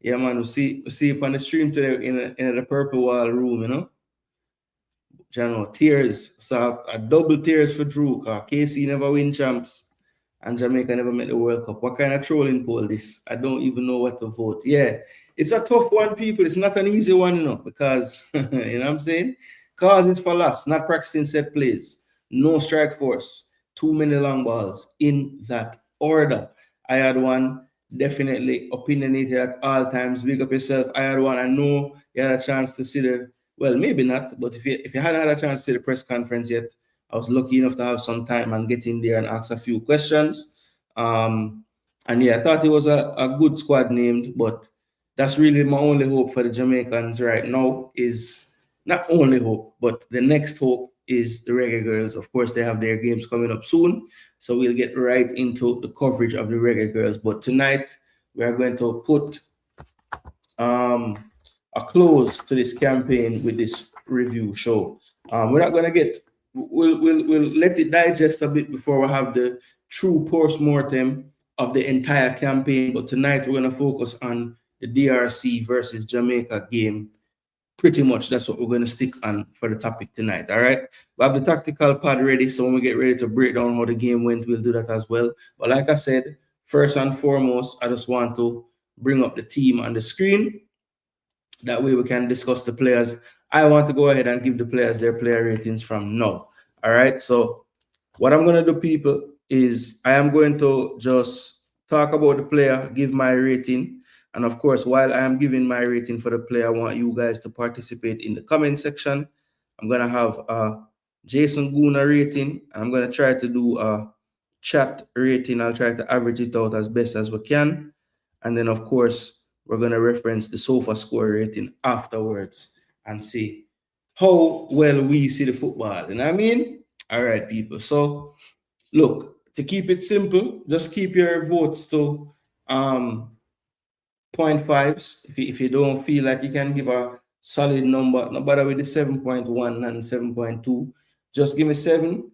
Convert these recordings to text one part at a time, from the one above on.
Yeah, man, we see up on the stream today in the purple wall room, you know. You know, tears. So a double tears for Drew, because KC never win champs and Jamaica never make the World Cup. What kind of trolling poll this? I don't even know what to vote. Yeah, it's a tough one, people. It's not an easy one, you know, because you know what I'm saying? Causes for loss, not practicing set plays, no strike force, too many long balls in that order. I had one definitely opinionated at all times. Big up yourself. I had one. I know you had a chance to see the, well, maybe not, but if you hadn't had a chance to see the press conference yet, I was lucky enough to have some time and get in there and ask a few questions. And yeah, I thought it was a good squad named, but that's really my only hope for the Jamaicans right now is not only hope, but the next hope is the Reggae Girls. Of course, they have their games coming up soon, so we'll get right into the coverage of the Reggae Girls. But tonight, we are going to put um, a close to this campaign with this review show. We're not gonna get. We'll let it digest a bit before we have the true post mortem of the entire campaign. But tonight we're gonna focus on the DRC versus Jamaica game. Pretty much that's what we're gonna stick on for the topic tonight. All right. We have the tactical pad ready, so when we get ready to break down how the game went, we'll do that as well. But like I said, first and foremost, I just want to bring up the team on the screen. That way we can discuss the players. I want to go ahead and give the players their player ratings from now. All right. So what I'm gonna do, people, is I am going to just talk about the player, give my rating, and of course, while I am giving my rating for the player, I want you guys to participate in the comment section. I'm gonna have a Jason Gooner rating. I'm gonna try to do a chat rating. I'll try to average it out as best as we can, and then of course we're gonna reference the sofa score rating afterwards and see how well we see the football. You know what I mean? All right, people. So look, to keep it simple, just keep your votes to point fives. If you don't feel like you can give a solid number, no bother with the 7.1 and 7.2. Just give me 7,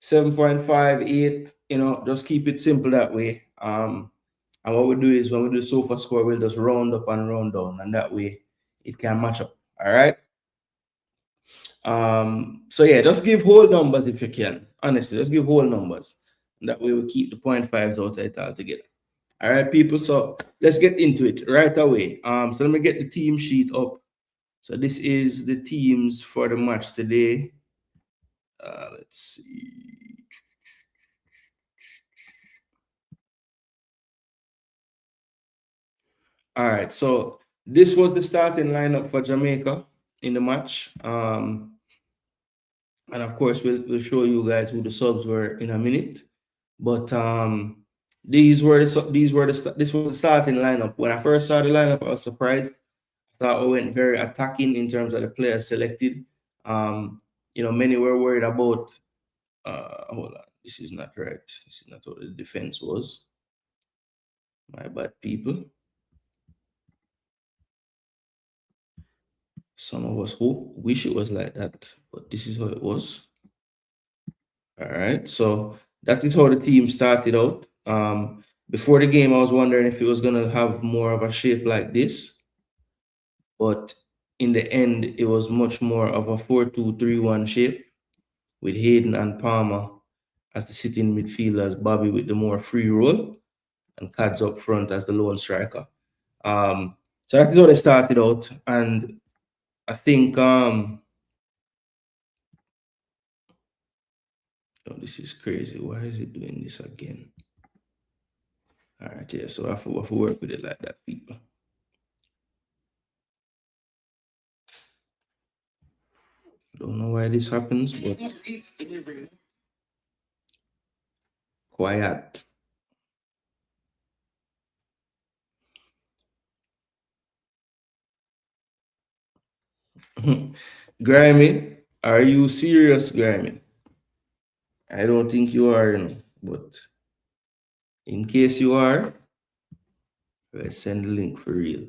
7.5, 8. You know, just keep it simple that way. And what we do is when we do sofa score, we'll just round up and round down, and that way it can match up. All right. So yeah, just give whole numbers if you can. Honestly, just give whole numbers. That way we keep the point fives out of it altogether. All right, people. So let's get into it right away. So let me get the team sheet up. So this is the teams for the match today. Let's see. All right, so this was the starting lineup for Jamaica in the match. And of course, we'll show you guys who the subs were in a minute. But this was the starting lineup. When I first saw the lineup, I was surprised. I thought we went very attacking in terms of the players selected. You know, many were worried about. Hold on, this is not right. This is not what the defense was. My bad, people. Some of us wish it was like that, but this is how it was. All right, so that is how the team started out. Before the game, I was wondering if it was gonna have more of a shape like this, but in the end, it was much more of a 4-2-3-1 shape with Hayden and Palmer as the sitting midfielders, Bobby with the more free role, and Cads up front as the lone striker. So that is how they started out, and I think oh, this is crazy. Why is it doing this again? All right, yeah. So I have to work with it like that, people. Don't know why this happens, but quiet. Grimy, are you serious, Grimy? I don't think you are, you know, but in case you are, let's send the link for real.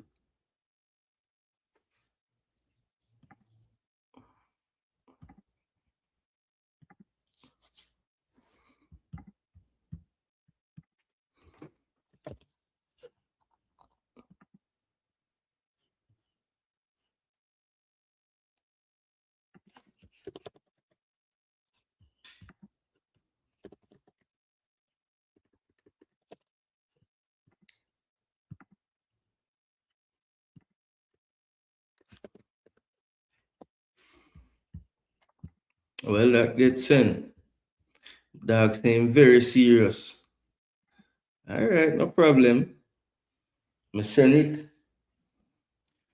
Well, that gets in. Dog saying very serious. All right, no problem. Me send it.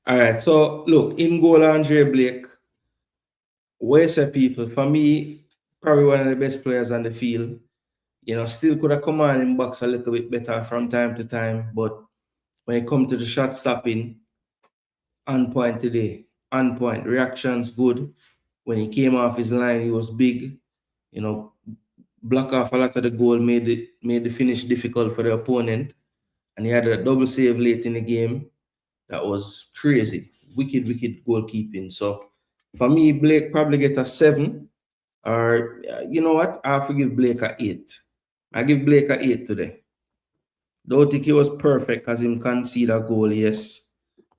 All right, so look, in goal, Andre Blake, where's the people? For me, probably one of the best players on the field. You know, still could have come on in box a little bit better from time to time, but when it comes to the shot stopping, on point today. On point. Reactions good. When he came off his line, he was big. You know, block off a lot of the goal, made the finish difficult for the opponent. And he had a double save late in the game. That was crazy. Wicked goalkeeping. So for me, Blake probably get a 7. Or you know what? I have to give Blake a 8. I give Blake a 8 today. Don't think he was perfect because him concede a goal, yes.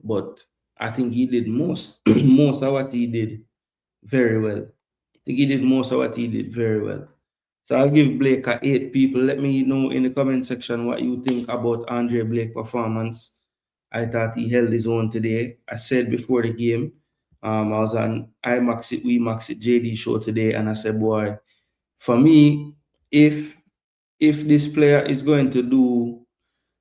But I think he did most most of what he did very well. I think he did most of what he did very well. So I'll give Blake a 8. People, let me know in the comment section what you think about Andre Blake performance. I thought he held his own today. I said before the game, I was on IMAX it, We Max it JD show today, and I said, boy, for me, if this player is going to do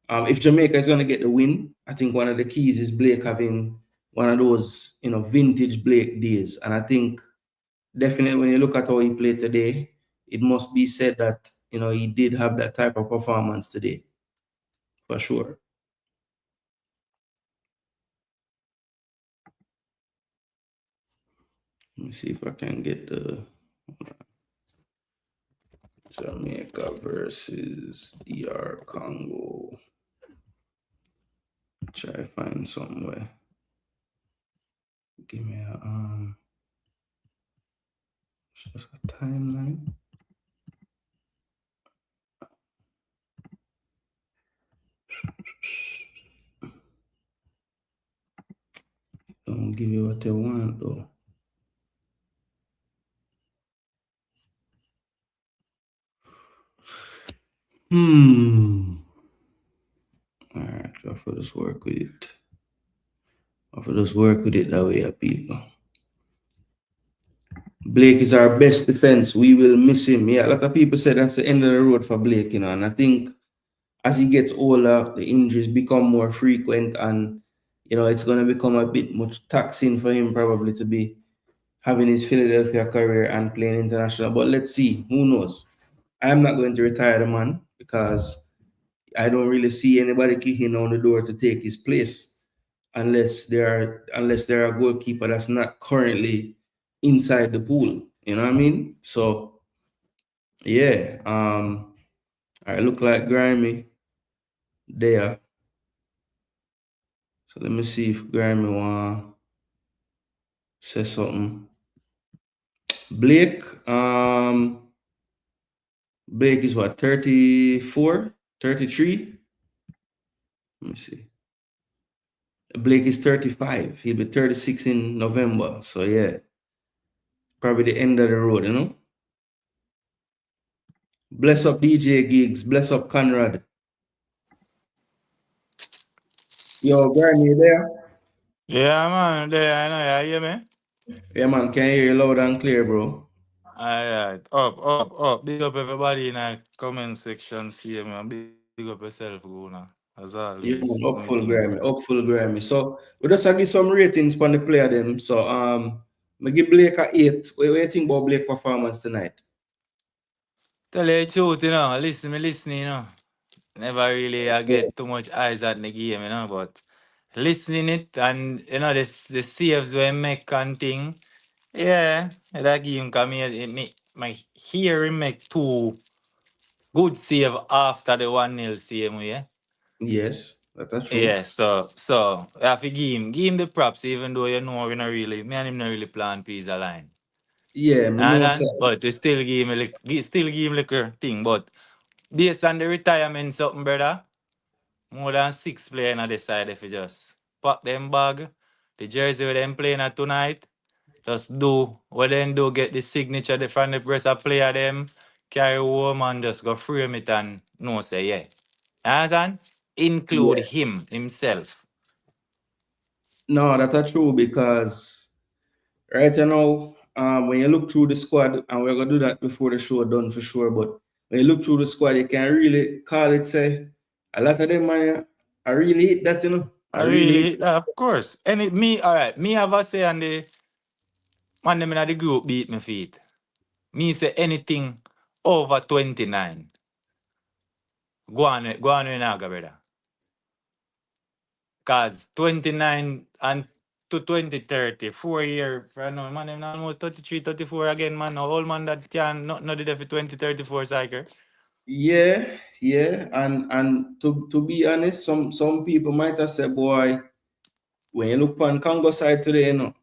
if Jamaica is going to get the win, I think one of the keys is Blake having one of those, vintage Blake days. And I think definitely when you look at how he played today, it must be said that, he did have that type of performance today, for sure. Let me see if I can get the Jamaica versus DR Congo. Try to find somewhere. Give me just a timeline. Don't give you what they want though. Alright, I for just work with it. I for just work with it that way, people. Blake is our best defense. We will miss him. Yeah, a lot of people said that's the end of the road for Blake, and I think as he gets older, the injuries become more frequent, and it's gonna become a bit much taxing for him probably to be having his Philadelphia career and playing international. But let's see, who knows? I am not going to retire the man because I don't really see anybody kicking on the door to take his place unless they're a goalkeeper that's not currently inside the pool. You know what I mean? So yeah, I look like Grimy there. So let me see if Grimy wanna say something. Blake, Blake is what, 34, 33? Let me see. Blake is 35. He'll be 36 in November. So yeah, probably the end of the road. Bless up DJ Gigs. Bless up Conrad. Yo, Brian, you there? Yeah, man, there, I know, you hear me? Yeah, man, can hear you loud and clear, bro. Alright, up. Big up everybody in the comment section, see man. Big up yourself, Guna. As always, Yeah, do man, my up thing, full bro. Grammy, up full Grammy. So we just give some ratings for the player them. So I give Blake a 8. What do you think about Blake performance tonight? Tell you the truth, listening. Never really I Yeah. get too much eyes at the game, but listening it and the saves we make and thing. Yeah, that game come here, my hearing make two good save after the 1-0 save, yeah. Yes, that's true. Yeah, so I have to give him the props, even though we're not really, me and him not really plan piece line. Yeah, I know, sir. But we still give him still give him like a thing. But based on the retirement something, brother, more than 6 players on the side if you just pack them bag, the jersey with them playing at tonight, just do what them do, get the signature from the rest of player them, carry home and just go frame it and no say yeah. Understand? Include Yeah. him himself. No, that's true because right now when you look through the squad, and we're gonna do that before the show done for sure. But when you look through the squad, you can really call it say a lot of them man, I really hate that, you know. I I really really, of course. Any me, all right. Me have a say on the man them in the group beat me feet. Me say anything over 29. Go on in Naga, brother. Cause 29 and to 2030, 4 year, I know, man, them almost 33, 34 again, man. No old man that can not did it for 2034 cycle. yeah, and to be honest, some people might have said, boy, when you look on Congo side today, you know,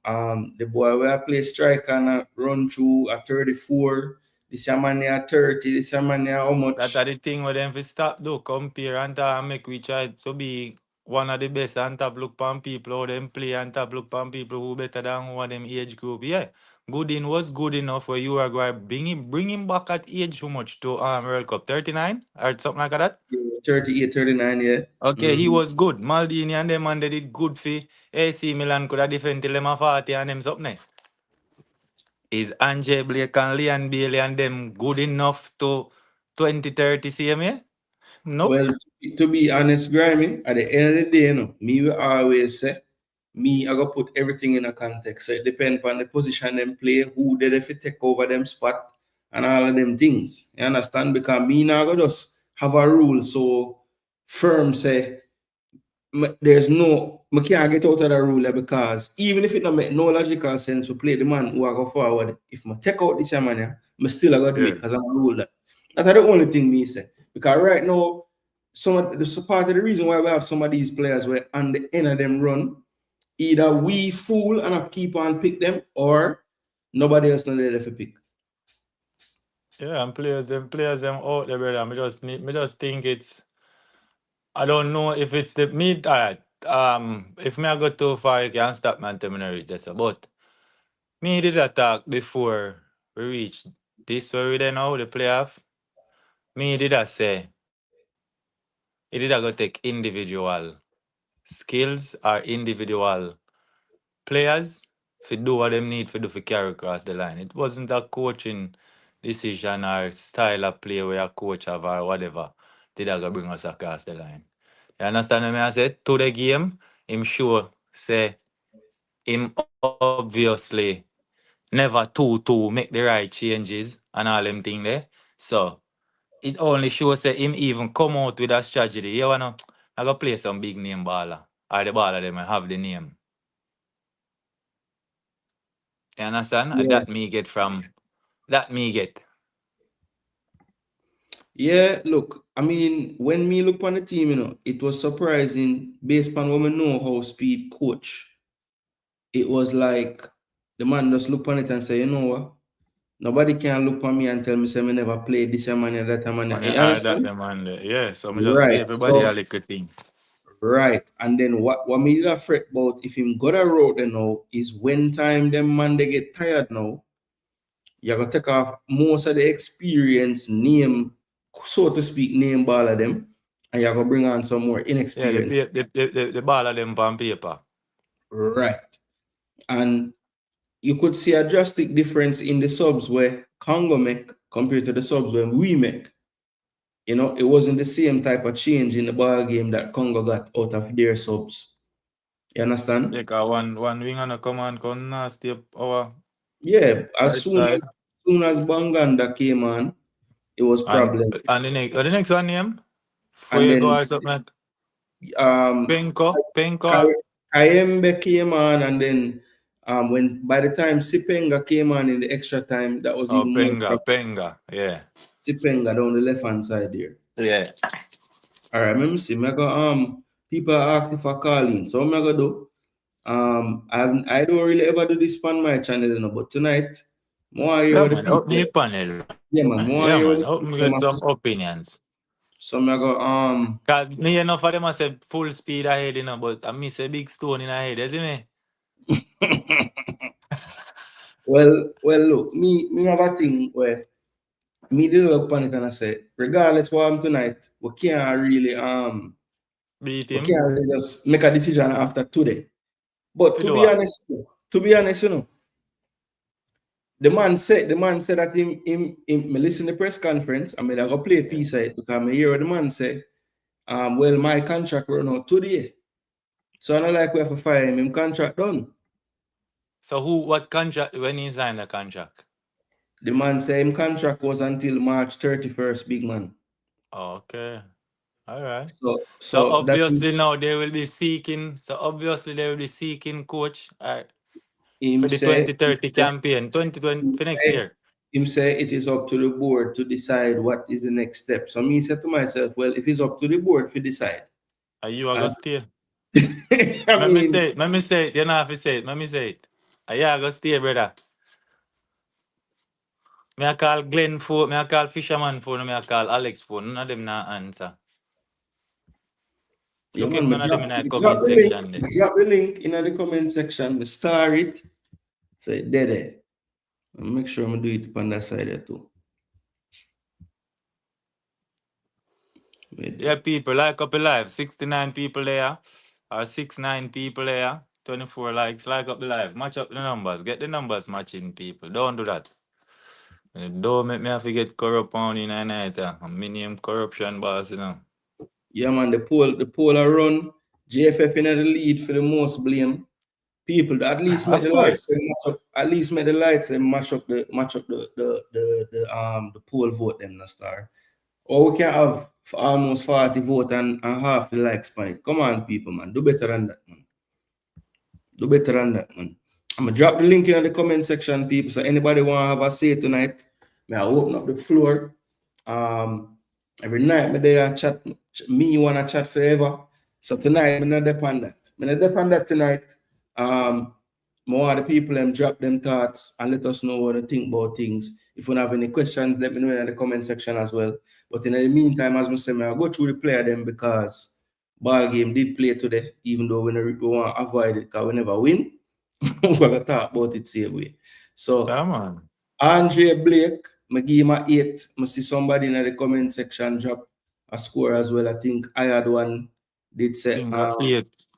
the boy where I play striker and I run through at 34, this a man at 30, this a man how That much? are the thing where them fi stop do compare and make we try to be one of the best and top look pan people how them play and top look pan people who better than one of them age group. Yeah. Goodin was good enough where you are going to bring him back at age how much to World Cup 39 or something like that. 38, 39, yeah. Okay, he Mhm. was good. Maldini and them and they did good for AC Milan could have defend till them a 40 and them something. Is Ange Blake and Leon Bailey and them good enough to 2030 CM? Yeah? Nope. Well, to be honest, Grammy, at the end of the day, you know, me will always say, me, I go put everything in a context. So it depends on the position them play, who they if take over them spot, and all of them things. You understand? Because me now go just have a rule so firm say there's no I can't get out of the rule because even if it don't make no logical sense to play the man who I go forward, if I take out this man, yeah, I still I gotta do it Yeah. because I'm a rule that. That's the only thing me say. Because right now, some of the part of the reason why we have some of these players where on the end of them run, either we fool and I keep on pick them or nobody else not there to pick. Yeah, and players them out there, brother. Me just think it's I don't know if it's the me alright. If me I go too far, you can stop me and tell me to reach this. But me did attack before we reach this where we there now, the playoff. Me did I say it did I go take individual skills or individual players to do what them need to do for carry across the line. It wasn't a coaching decision or style of play where a coach have or whatever did I go bring us across the line. You understand what I said? To the game, him sure say him obviously never to make the right changes and all them thing there. So it only shows that him even come out with a strategy. You wanna I go play some big name baller. Or the baller them have the name. You understand? Yeah. That me get from that me get. Yeah, look, I mean, when me look on the team, you know, it was surprising based on what we know how Speed coach. It was like the man just look on it and say, you know what? Nobody can look on me and tell me say me never played this man and that man. When you You add that understand? them on there. Yeah, so I just give Right. everybody a So little thing. right. And then what me did fret about if him got a road you know is when time them man they get tired now, you gotta take off most of the experience name, so to speak, name ball of them, and you gotta bring on some more Yeah, inexperienced. the baller them on paper. Right. And you could see a drastic difference in the subs where Congo make compared to the subs where we make. You know, it wasn't the same type of change in the ball game that Congo got out of their subs. You understand? Yeah, cause one wing on a command come nasty up our Yeah, right side. as soon as Banganda came on, it was problem. And the next one name? And Fuego then or something like um Penko. Kayembe came on, and then when by the time Sipenga came on in the extra time, that was Oh, even more problem. Penga. Yeah. Sipenga down the left hand side there. Yeah. All right, let me see. I go, people are asking for calling. So what I gonna do? I don't really ever do this on my channel, you know, but tonight, more Yeah, hear the man. Out people. the panel, Yeah, man. man, Yeah, more man. hear Out the me people. get Them some have to say. opinions. So I go, Cause me enough of them I say full speed ahead, you know, but I miss a big stone in ahead, you see me? well, look, me have a thing where me did look upon it and I say, regardless what I'm tonight, Beat we him. can't really just make a decision after today. But To do what? to be honest, you know, the man said that him me listen to the press conference. I mean, I go play a Yeah. piece of it because I hear what the man say. Well, my contract run out today. So I don't like we have to fire him. Him contract done. So what contract, when he signed the contract? The man say him contract was until March 31st, big man. Okay. All right. So So that obviously now they will be seeking. So obviously they will be seeking coach for him the say, 2030 campaign, 2020 him for next say, year. him say it is up to the board to decide what is the next step. So me said to myself, well, it is up to the board to decide. Are you are And gonna stay? I Let me mean, say it. Let me say it. You know have to say it. Let me say it. Are you are gonna stay, brother? Me I call Glenn phone. Me I call Fisherman phone. Me I call Alex phone. None of them not answer. yeah, Look if man, none of them in the drop comment the link. section there. Drop the link in the comment section. Star it. Say there. Make sure I do it on that side there too. Yeah, people like up the live. 69 people there. Or 69 people there. 24 likes. Like up the live. Match up the numbers. Get the numbers matching, people. Don't do that. Don't make me have to get corrupt on in a night. Me name corruption boss, you know. Yeah, man, the poll are run. JFF in the lead for the most blame. People at least make Of the lights course. them match up. At least make the lights and match up the poll vote them, the star. Or we can have almost 40 vote and half the likes on it. Come on, people, man. Do better than that, man. Do better than that, man. I'm gonna drop the link in the comment section, people. So anybody wanna have a say tonight, may I open up the floor. Every night me there chat. Me wanna chat forever. So tonight, me not depend that. Me not depend that tonight. More of the people them drop them thoughts and let us know what they think about things. If you have any questions, let me know in the comment section as well. But in the meantime, as I say, I'll go through the player them because ball game did play today, even though we want to avoid it because we never win. We're gonna talk about it same way. So Come on. Andre Blake, I give him a 8. I see somebody in the comment section drop a score as well. I think I had one did say Think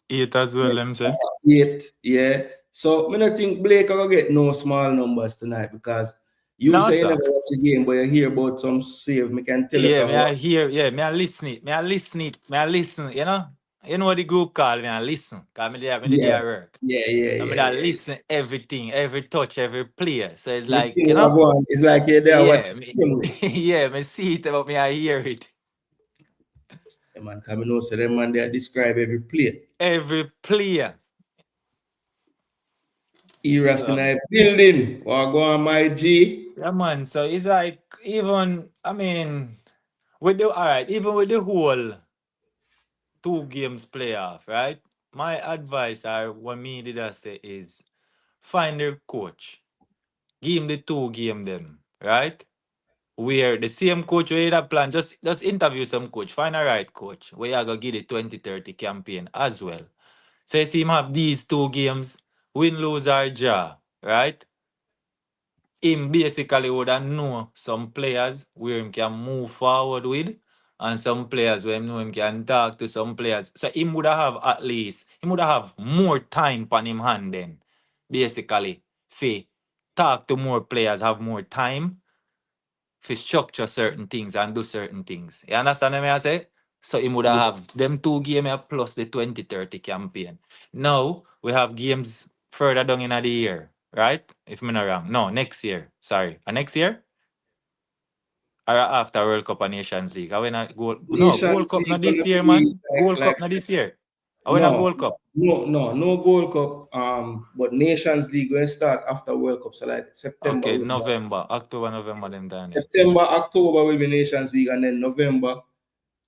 8 as well, them say. 8, yeah. So I don't think Blake will get no small numbers tonight because you No, say you sir. never watch the game, but you hear about some save. Me can tell you Yeah, from me I hear, yeah, me I listen it. Me I listen it. Me I listen, you know? You know what the group call me I listen. Cause me yeah, there work. yeah, yeah, I mean yeah, I yeah. listen everything, every touch, every player. So it's The like, thing you will know? go on. It's like you're there watching Yeah, me, the game. yeah, me see it about me, I hear it. Yeah, man, come know so them man they describe every play. Every player. Eras in a building. What go on, my G? Yeah, man. So it's like even I mean with the all right, even with the whole 2 games playoff, right? My advice or what me did I say is find their coach. Give him the 2 game them, right? Where the same coach where that plan, just interview some coach, find a right coach where you gonna give the 2030 campaign as well. So you see him have these 2 games, win, lose or draw, right? Him basically would have know some players where him can move forward with and some players where him know him can talk to some players. So him would have at least, him would have more time on him hand then, basically, for talk to more players, have more time for structure certain things and do certain things. You understand what I say? So him would have them 2 games plus the 2030 campaign. Now we have games further down in the year, right? If I'm not wrong. No, next year. Sorry. Next year? Or after World Cup and Nations League? Are we not Gold Nations Cup not League this gonna year, be man. Gold like Cup not this year. Are we not no, Gold Cup? no Gold Cup. But Nations League will start after World Cup. So like September Okay, will be November. October, November them time there. September, October will be Nations League, and then November,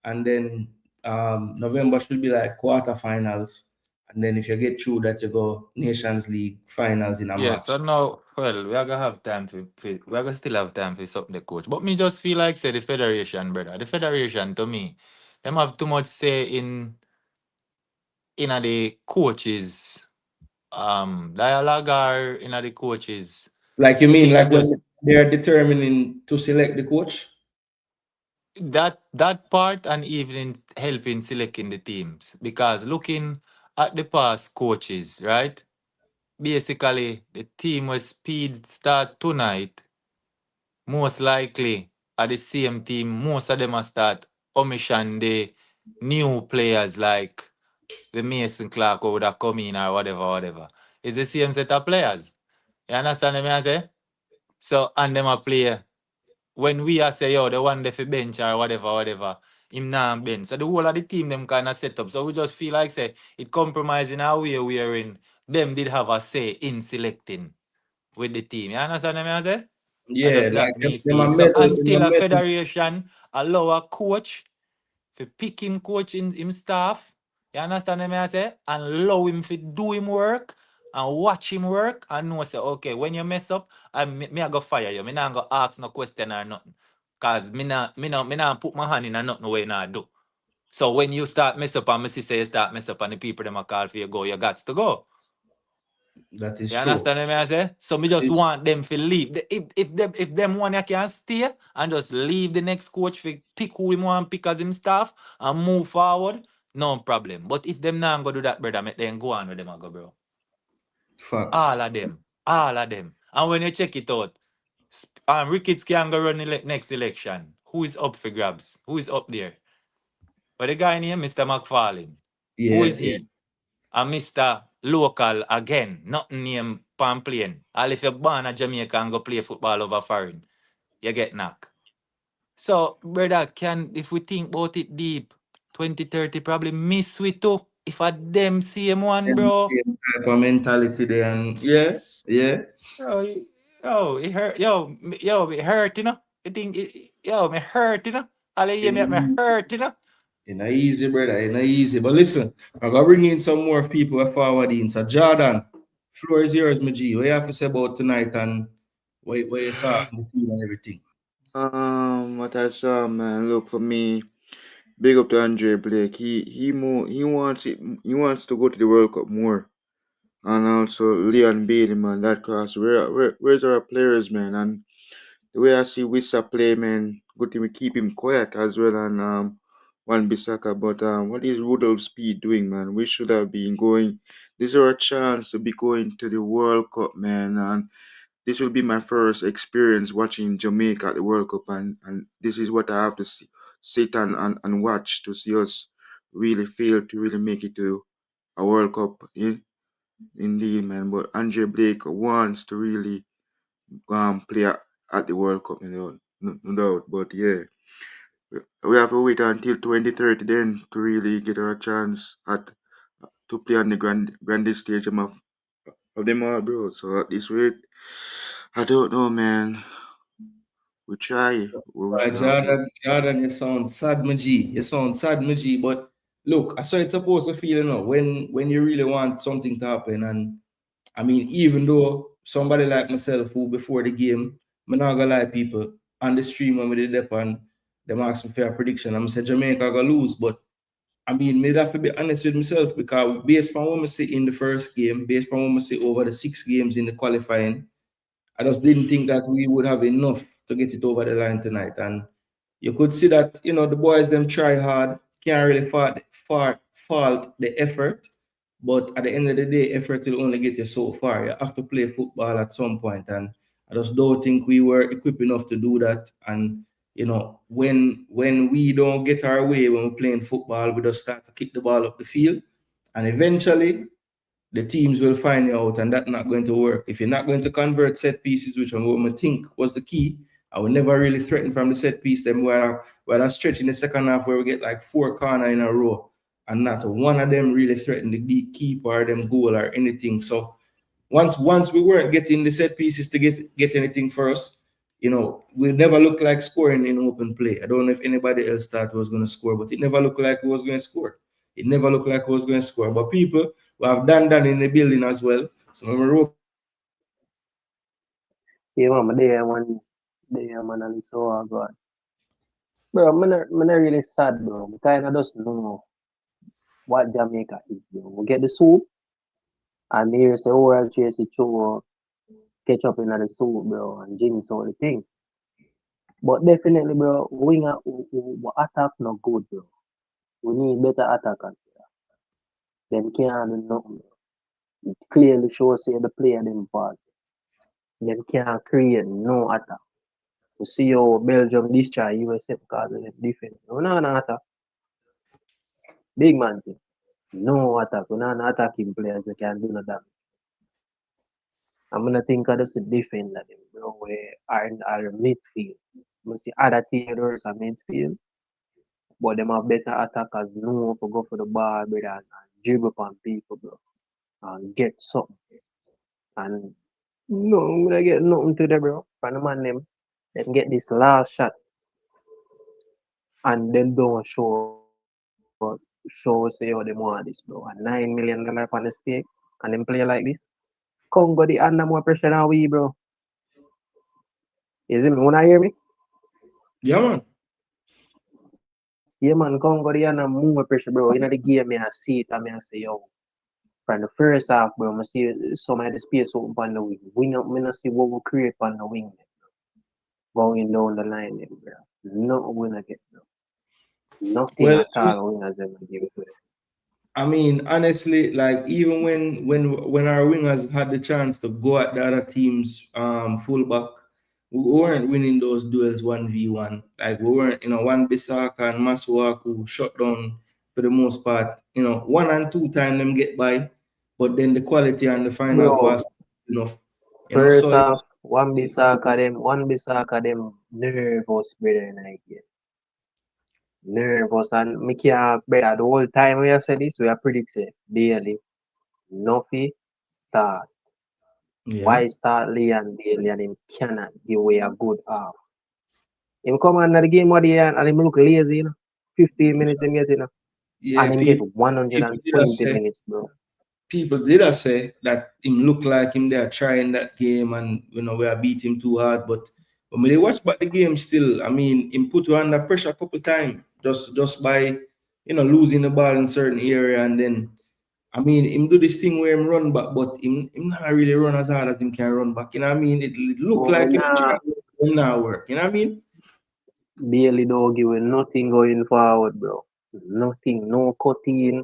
and then November should be like quarterfinals, and then if you get through that, you go Nations League finals in a Yeah, March. so now, well, we are gonna have time we are gonna still have time for something the coach. But me just feel like say the federation, brother. The federation to me, them have too much say in a the coaches dialogue or in a the coaches Like you mean thing I like when just they are determining to select the coach? that part and even in helping selecting the teams. Because looking at the past coaches, right? basically the team will speed start tonight, most likely are the same team. Most of them are start omission the new players like the Mason Clark who would have come in or whatever. It's the same set of players. You understand what I say? So and them a play when we are say yo the one they fi bench or whatever, him nah bench. So the whole of the team them kind of set up. So we just feel like say it compromising our way wherein them did have a say in selecting with the team. You understand what I say? I Yeah, just like that me them a feel. So medal, them a until a medal. federation allow a coach to pick him coach in him staff, you understand what I say? And allow him to do him work and watch him work and know say, okay, when you mess up, me I go fire you. Me not go ask no question or nothing. Cause me not put my hand in a nothing way not do. So when you start mess up and me see say you start mess up and the people them a call for you go, you got to go. That is You true. understand what I say? So me just It's want them to leave. If them one ya can stay and just leave the next coach for pick who him want pick as him staff and move forward, no problem. But if them not go do that, brother, make them go on with them a go, bro. facts. All of them. All of them. And when you check it out, Ricketts can go run the next election. Who is up for grabs? Who is up there? But the guy named Mr. McFarlane. Who Yeah, is yeah. he? A Mr. Local again, not name playing. All if you're born a Jamaica and go play football over foreign, you get knocked. So, brother, if we think about it deep, 2030 probably miss we too. If a them same one, Them bro. same type of mentality there, and yeah, yeah. Yo, it hurt. It hurt, you know. You think, me hurt, you know. All you hear It me ain't hurt, you know. it ain't easy, brother. It ain't easy. But listen, I gotta bring in some more people who are forward in. So Jordan, floor is yours, my G. What you have to say about tonight and what you saw on the field and everything? What I saw, man. Look, for me, big up to Andre Blake. He wants it. He wants to go to the World Cup more. And also Leon Bailey, man. That cross. Where's our players, man? And the way I see Wissa play, man, good thing we keep him quiet as well. And Wan Bissaka, but what is Rudolph Speed doing, man? We should have been going. This is our chance to be going to the World Cup, man. And this will be my first experience watching Jamaica at the World Cup, and this is what I have to sit and watch to see us really fail to really make it to a World Cup. Indeed, man. But Andre Blake wants to really play at the World Cup, no doubt. But yeah, we have to wait until 2030 then to really get our chance at to play on the grandest stage of them all, bro. So at this rate, I don't know, man. We try. We should have to. Jordan, you sound sad, my G. You sound sad, my G. But look, I saw it's supposed to feel, when you really want something to happen. And I mean, even though somebody like myself who before the game, I'm not gonna lie, people on the stream when we did that and them ask me for a prediction. I'm say Jamaica gonna lose, but I mean, me have to be honest with myself because based on what I see in the first game, based on what I see over the 6 games in the qualifying, I just didn't think that we would have enough to get it over the line tonight. And you could see that, the boys them try hard, can't really fault the effort. But at the end of the day, effort will only get you so far. You have to play football at some point. And I just don't think we were equipped enough to do that. And when we don't get our way when we're playing football, we just start to kick the ball up the field. And eventually the teams will find you out, and that's not going to work. If you're not going to convert set pieces, which I'm going to think was the key, I will never really threaten from the set piece. Them where I stretch in the second half where we get like 4 corner in a row, and not one of them really threaten the keeper or them goal or anything. So once we weren't getting the set pieces to get anything for us, we never looked like scoring in open play. I don't know if anybody else thought was going to score, but it never looked like we was going to score. It never looked like we was going to score. But people who have done that in the building as well. So when we rope Yeah, man, man, and it's so good. Bro, I'm not really sad, bro. I kind of just know what Jamaica is, bro. We get the soup, and here's the world chase it through, catch up in the soup, bro, and Jimmy all the thing. But definitely, bro, we attack no good, bro. We need better attackers. Them can't do nothing, bro. It clearly shows say the player them bad. Them can't create no attack. You see how Belgium destroy USA because of the defense. No attack. Big man thing. No attack. We not attacking players that can do no damage. I'm gonna think of just the defense that them, bro, we are in our midfield. You see other theaters are midfield, but them have better attackers know to go for the ball, brother, and dribble on people, bro, and get something. And no, I'm gonna get nothing to them, bro. From the man them get this last shot and then don't show say how they want this, bro. And $9 million on the stake and then play like this. Congo the under more pressure than we, bro. You see me? Wanna hear me? Yeah, man. Yeah, man, Congo the under more pressure, bro. In the game, me I see it and me I say, yo. From the first half, bro, I see some of the space open on the wing. Wing up, me not see what we create on the wing. Going down the line, them, bro. Nothing we not get, bro. Nothing Well, at all we not give it to them. I mean, honestly, like even when our wingers had the chance to go at the other team's fullback, we weren't winning those duels 1v1. Like we weren't, one Bissaka and Masuaku shut down for the most part. One and two time them get by, but then the quality and the final Bro, pass enough. first So half, one Bissaka them nervous, brother, in the game. Nervous, and me can't, brother, the whole time we have said this, we are predict say, daily, nothing start. yeah, Why start Leon Bailey and him cannot give away a good half? Him come on the game of the year and him look lazy, 15 minutes him get, yeah, and him get people did 120 minutes, bro. say that him look like him they are trying that game and we are beat him too hard. But when they watch back the game still, I mean him put you under pressure a couple times just by losing the ball in certain area, and then I mean him do this thing where him run back, but him not really run as hard as him can run back. You know what I mean? It look Oh, like him nah, trying to work, it not work. You know what I mean? Bailey don't give you nothing going forward, bro. Nothing, no cutting,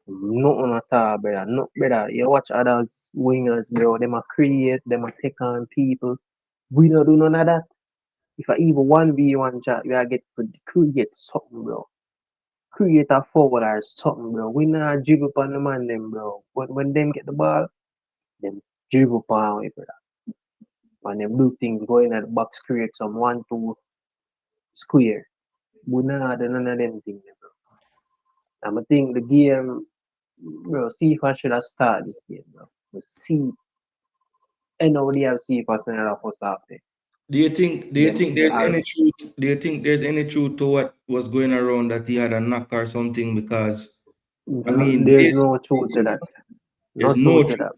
nothing at all, brother. No, brother. You watch other wingers, bro. Them a create, them a take on people. We don't do none of that. If I even 1v1 chat, we are get to create something, bro. Create a forward or something, bro. We not dribble upon the man, them, bro. But when them get the ball, them dribble upon it, brother. And them do things going at the box, create some 1-2 square. We not do none of them things, bro. And I think the game, bro, FIFA should have started this game, bro. But see, I know they have FIFA in the first half there. Do you think Them, they there's are, any truth? Do you think there's any truth to what was going around that he had a knock or something? Because I mean, there's no truth to basically, that. No there's no truth to truth. that,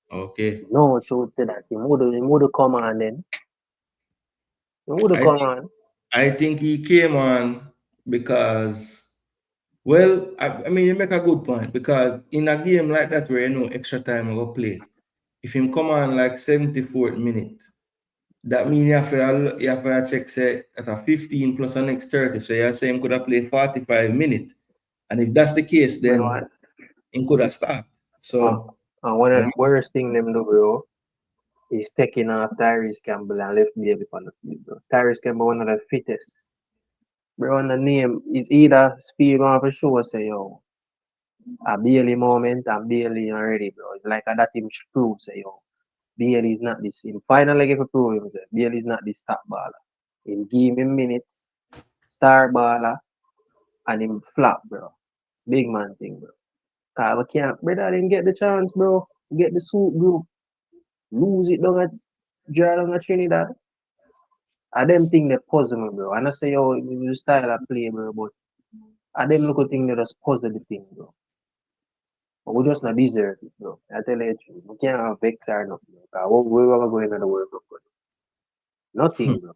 bro. Okay, No truth to that. He would come on then. He would I come think on. I think he came on because, well, I mean, you make a good point because in a game like that where extra time will play, if him come on like 74th minute, that means you have to check say at a 15 plus an next 30. So you're saying could have played 45 minutes. And if that's the case, Bro, then he could have stopped. uh, So one of you the worst thing them do, bro, is taking off Tyrese Campbell and left Bailey on the field, bro. Tyrese Campbell one of the fittest. Bro, on the name is either speed on for sure say, yo, a Bailey moment and Bailey already, bro. It's like that him prove say, yo, Bailey is not this. In finally get to prove himself. Bailey is not this top baller. In give him minutes, star baller, and him flop, bro. Big man thing, bro. Cause we can't, brother, didn't get the chance, bro. Get the suit group, lose it down at draw down at Trinidad. I them think they puzzle me, bro. And I say, yo, the style of play, bro, but I them look at thing they just puzzle the thing, bro. But we just not deserve it, bro. I tell you the truth. We can't have vex or nothing, bro. Cause we were going to the World Cup, bro. Nothing, bro.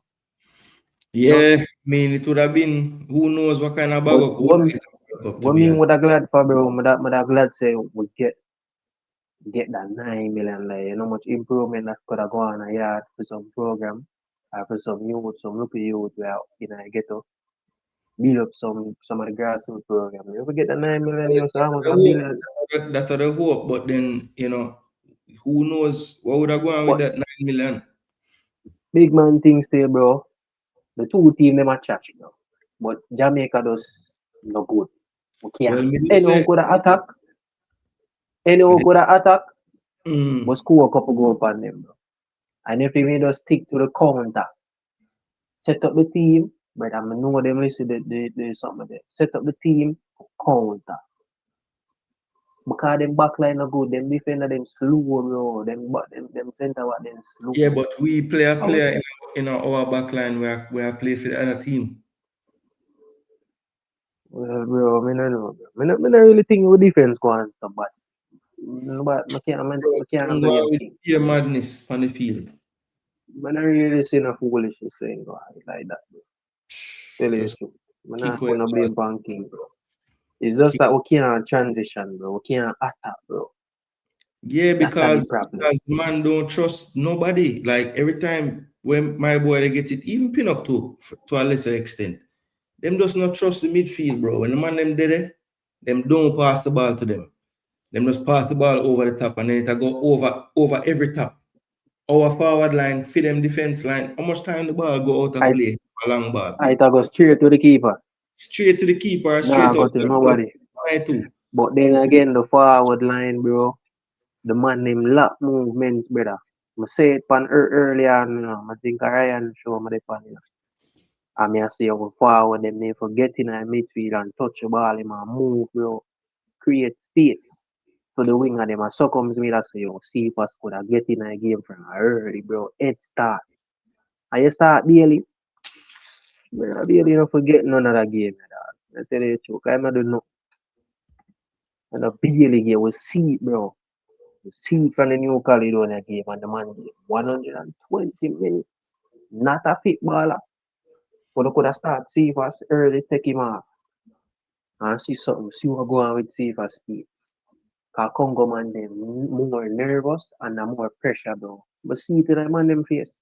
yeah, Nothing. I mean it would have been who knows what kind of bag But up we would get up to what be me honest. would have glad for, bro, would have glad say we get that 9 million, like, you know, much improvement that could have gone a yard for some program, for some youth, some local youth where, you know, I get up. build up some of the grassroots program. If we get the 9 million, you know, so almost The a hope, billion. that are the hope, but then, you know, who knows what would have gone with But that 9 million? big man things still, bro. The two team them a chat, you know. But Jamaica does no good. We Well, can't. me did Anyone say, could attack. me Anyone did- could attack. mm, But score a couple goals on them, bro. And if we just stick to the counter, set up the team, but I know them listen the something there. Set up the team, counter. Because them backline are good, them defender them slow, bro. Them center what them slow. yeah, but we play a How player in our back line where I play for the other team. well, bro, I don't know, bro. I don't really think our defense go on so much. But I can't Bro, do with anything. pure madness on the field. I don't really see no foolishness thing go on like that, bro. Tell you the Just truth. I'm kick not away gonna the blame ball. King, bro. It's just that we can't transition, bro. We can't attack, bro. Yeah, That's the because problem. man don't trust nobody. Like every time when my boy they get it, even pin up to a lesser extent, them does not trust the midfield, bro. When the man them did it, them don't pass the ball to them. Them just pass the ball over the top and then it go over every top. Our forward line, fit them defense line. How much time the ball go out of I play? A long ball. I go straight to the keeper. Straight to the keeper, Nah, straight go out to the club. nobody. I too. But then again, the forward line, bro. The man named Lock Movements, brother. I say it pan earlier, you know. I think Ryan show me the pan, you know. I mean, I see how forward them they forget in a midfield and touch the ball, him and move, bro. Create space for the winger them. And so comes me that say, yo, see if us could have get in a game from early, bro. Head start. And you start daily. Bro, daily don't forget none of that game, dog. I tell you the truth. I don't know. And the daily game, we see it, bro. We see it from the New Caledonia game and the man game. 120 minutes. Not a fit baller. But we could have started see if us early, take him off. And see something. See what go on with Safer Steve. Cause Congo man them more nervous and more pressure, bro. But see it in the man them face.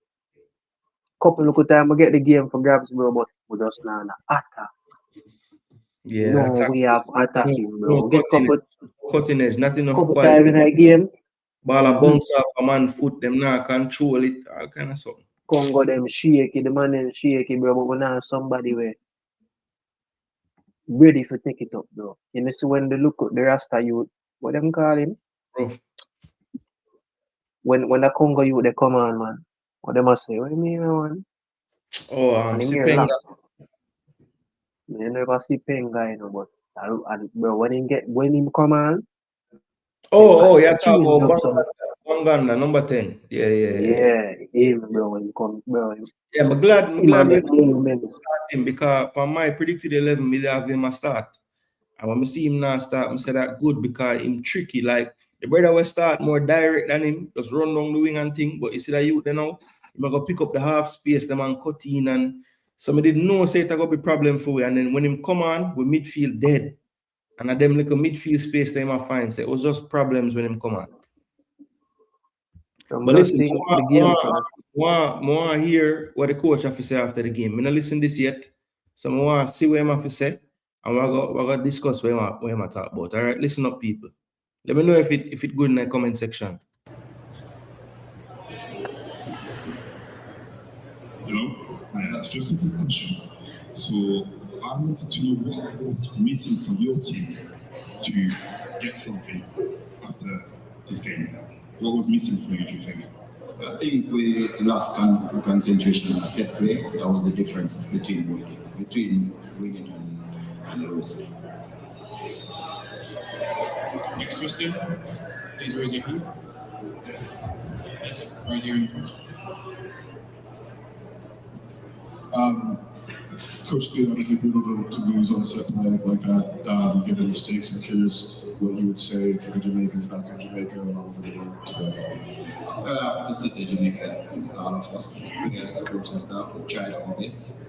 Couple of time we get the game for grabs, bro, but we just not attack. Yeah, No attack. way of No, attacking, bro. no We get cutting edge, not enough couple quality. time in a game. Ball a bounce off a man foot, them now control it, all kind of something. Congo them shaky, the man them shaky, bro, but we not somebody where ready for take it up, bro. You know, see when they look at the Rasta youth, what them call him? Rough. When the Congo youth they come on, man. What them must say? What do you mean, man? Oh, And him here Sipenga. laugh. You never see Penga, you know, but and bro, when him come on, Oh, you're talking change about up some. Banganda, number 10. Yeah. Yeah, him, bro, when he come, bro, Yeah, I'm glad him and we make movements. start him because for my predicted 11 million have him a start. And when I see him now start, I say that good because him tricky. Like the brother will start more direct than him, just run down the wing and thing. But you see that youth, you know, he go pick up the half space, the man cut in, and somebody didn't know say it gonna be problem for we. And then when him come on, we midfield dead. And at them little midfield space they might find. So it was just problems when him come on. I'm But just listen, think the game plan. more hear what the coach have to say after the game. I don't listen this yet. So I want to see what him have to say. And we're gonna discuss what him talk about. All right, listen up, people. Let me know if it good in the comment section. Hello, that's just a quick question. So I wanted to know what was missing from your team to get something after this game. What was missing for you, do you think? I think we lost concentration on a set play. That was the difference between both games, between winning and losing. Next question. Please raise your hand. Yes, right here in front. Coach Good, obviously brutal to lose on a set play like that, given the stakes. I'm curious what you would say to the Jamaicans back in Jamaica and all over the world today. To say to Jamaica, all of us, we as coaching staff, we tried our best.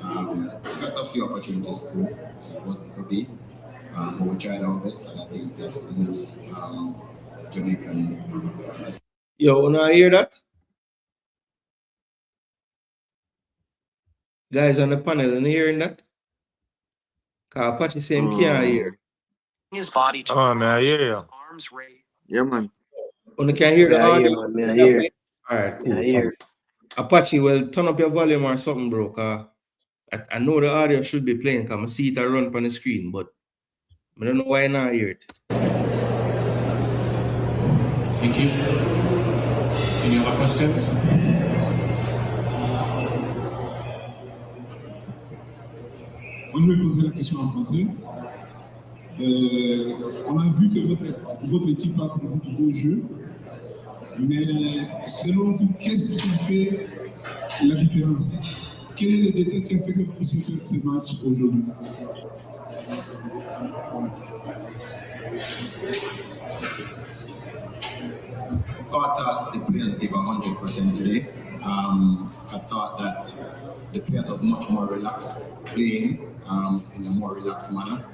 Got a few opportunities too. It wasn't to be, but we tried our best, and I think that's the most Jamaican. Yo, wanna hear that? Guys on the panel, are you hearing that? Cause Apache same can't hear. His body to Oh, man, I hear you. arms raised. Yeah, man. When you can hear the Me I hear, audio. man. Me I hear. Alright, Me I cool. hear. Apache, well, turn up your volume or something, bro. Cause I know the audio should be playing, cause I see it run on the screen, but I don't know why I not hear it. Thank you. Any other questions? On me poser la question en français. On a vu que votre équipe a beaucoup de beaux jeux, mais selon vous, qu'est-ce qui fait la différence? Quel est le détail qui a fait que vous puissiez faire ce match aujourd'hui? I thought the players gave 100% today. I thought that the players was much more relaxed, playing in a more relaxed manner.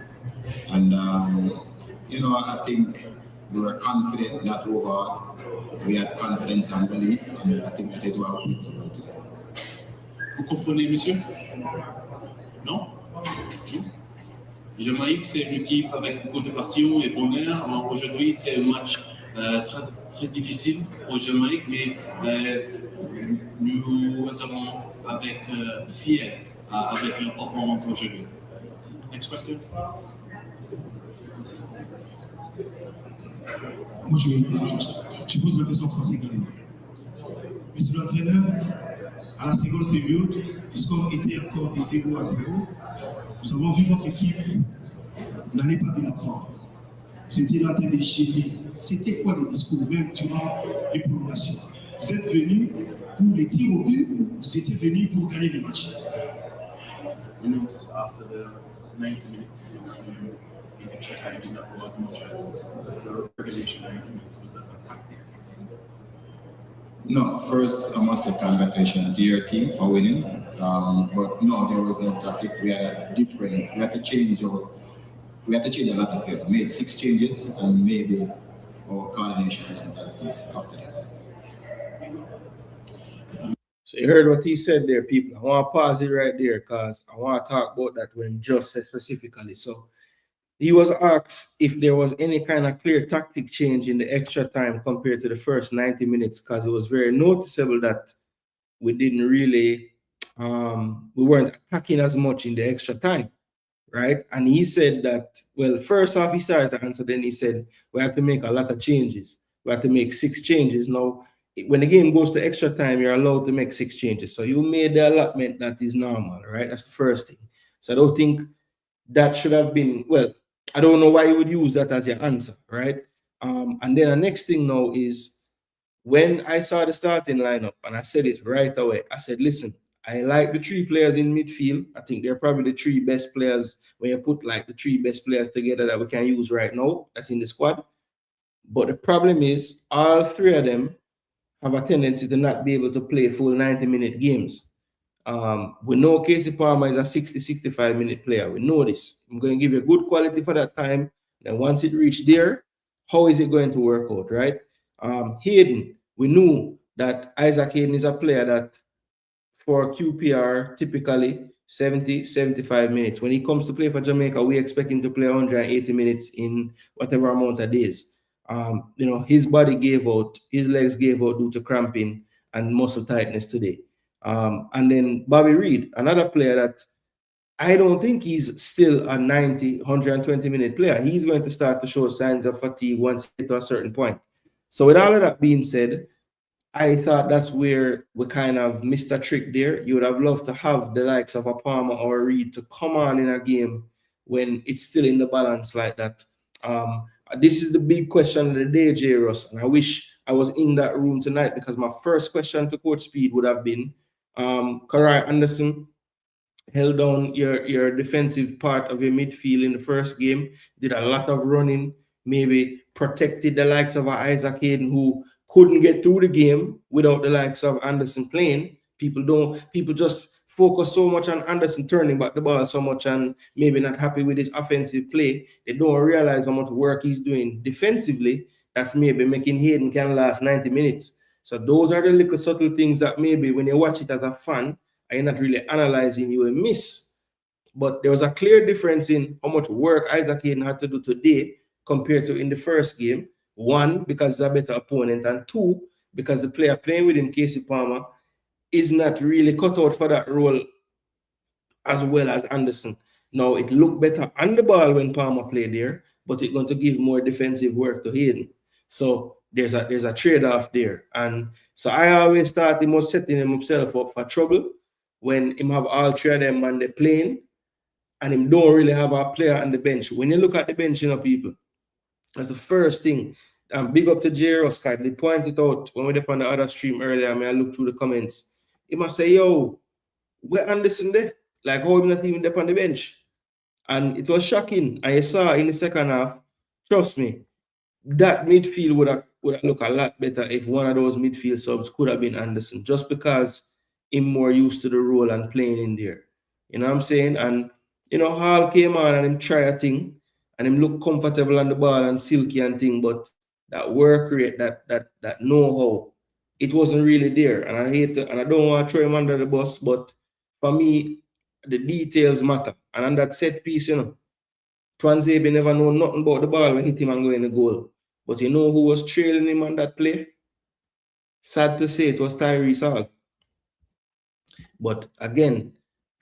And, I think we were confident, not over. We had confidence and belief, and I think that is why we played so well today. Vous comprenez, monsieur? Non? Jamaïque, c'est une équipe avec beaucoup de passion et bonheur. Aujourd'hui, c'est un match très, très difficile pour Jamaïque, mais nous avons avec fiers avec leur performance aujourd'hui. Next question. Moi, je pose la question en français également. Monsieur l'entraîneur, à la seconde période, le score était encore de 0-0. Nous avons vu votre équipe n'allait pas de la prendre. Vous étiez là en train de gêner. C'était quoi le discours même durant les prolongations? Vous êtes venu pour les tirs au but ou vous étiez venu pour gagner le match? We noticed after the 90 minutes, the extra time did not go as much as the regulation 90 minutes. Was that a tactic? No, first I must say congratulations to your team for winning. But no, there was no tactic. We had to change a lot of players. We made 6 changes and maybe our coordination wasn't as good after that. So you heard what he said there, people. I want to pause it right there because I want to talk about that when Just said specifically. So he was asked if there was any kind of clear tactic change in the extra time compared to the first 90 minutes, because it was very noticeable that we didn't really, we weren't attacking as much in the extra time, right? And he said that, well, first off, he started to answer, then he said, we have to make a lot of changes. We have to make 6 changes. Now, when the game goes to extra time, you're allowed to make 6 changes. So you made the allotment that is normal, right? That's the first thing. So I don't think that should have been, well, I don't know why you would use that as your answer, right? And then the next thing now is when I saw the starting lineup, and I said it right away, I said, listen, I like the 3 players in midfield. I think they're probably the 3 best players when you put like the 3 best players together that we can use right now. That's in the squad. But the problem is all 3 of them have a tendency to not be able to play full 90-minute games. We know Casey Palmer is a 60-65-minute player. We know this. I'm going to give you a good quality for that time. And once it reaches there, how is it going to work out, right? Hayden, we knew that Isaac Hayden is a player that for QPR, typically 70-75 minutes. When he comes to play for Jamaica, we expect him to play 180 minutes in whatever amount of days. His body gave out, his legs gave out due to cramping and muscle tightness today. And then Bobby Reed, another player that I don't think he's still a 90, 120-minute player. He's going to start to show signs of fatigue once he gets to a certain point. So with all of that being said, I thought that's where we kind of missed a trick there. You would have loved to have the likes of a Palmer or a Reed to come on in a game when it's still in the balance like that. This is the big question of the day, J. Ross, and I wish I was in that room tonight because my first question to Coach Speed would have been, Karai Anderson held down your defensive part of your midfield in the first game, did a lot of running, maybe protected the likes of Isaac Hayden, who couldn't get through the game without the likes of Anderson playing. People just focus so much on Anderson turning back the ball so much and maybe not happy with his offensive play. They don't realize how much work he's doing defensively. That's maybe making Hayden can last 90 minutes. So those are the little subtle things that maybe when you watch it as a fan and you're not really analyzing, you will miss. But there was a clear difference in how much work Isaac Hayden had to do today compared to in the first game. One, because he's a better opponent, and two, because the player playing with him, Casey Palmer, is not really cut out for that role as well as Anderson. Now, it looked better on the ball when Palmer played there, but it's going to give more defensive work to Hayden. So there's a trade-off there. And so I always thought he was setting himself up for trouble when him have all three of them on the plane and him don't really have a player on the bench. When you look at the bench, people, that's the first thing. Big up to J. Scott. They pointed out when we were on the other stream earlier, I look through the comments. He must say, yo, where Anderson there? Like, how him not even there on the bench? And it was shocking. And you saw in the second half, trust me, that midfield would have looked a lot better if one of those midfield subs could have been Anderson, just because he's more used to the role and playing in there. You know what I'm saying? And, Hall came on and him try a thing, and him look comfortable on the ball and silky and thing, but that work rate, that know-how, it wasn't really there. And I don't want to throw him under the bus, but for me, the details matter. And on that set piece, Twanzebe never know nothing about the ball when hit him and go in the goal. But you know who was trailing him on that play? Sad to say, it was Tyrese Hall. But again,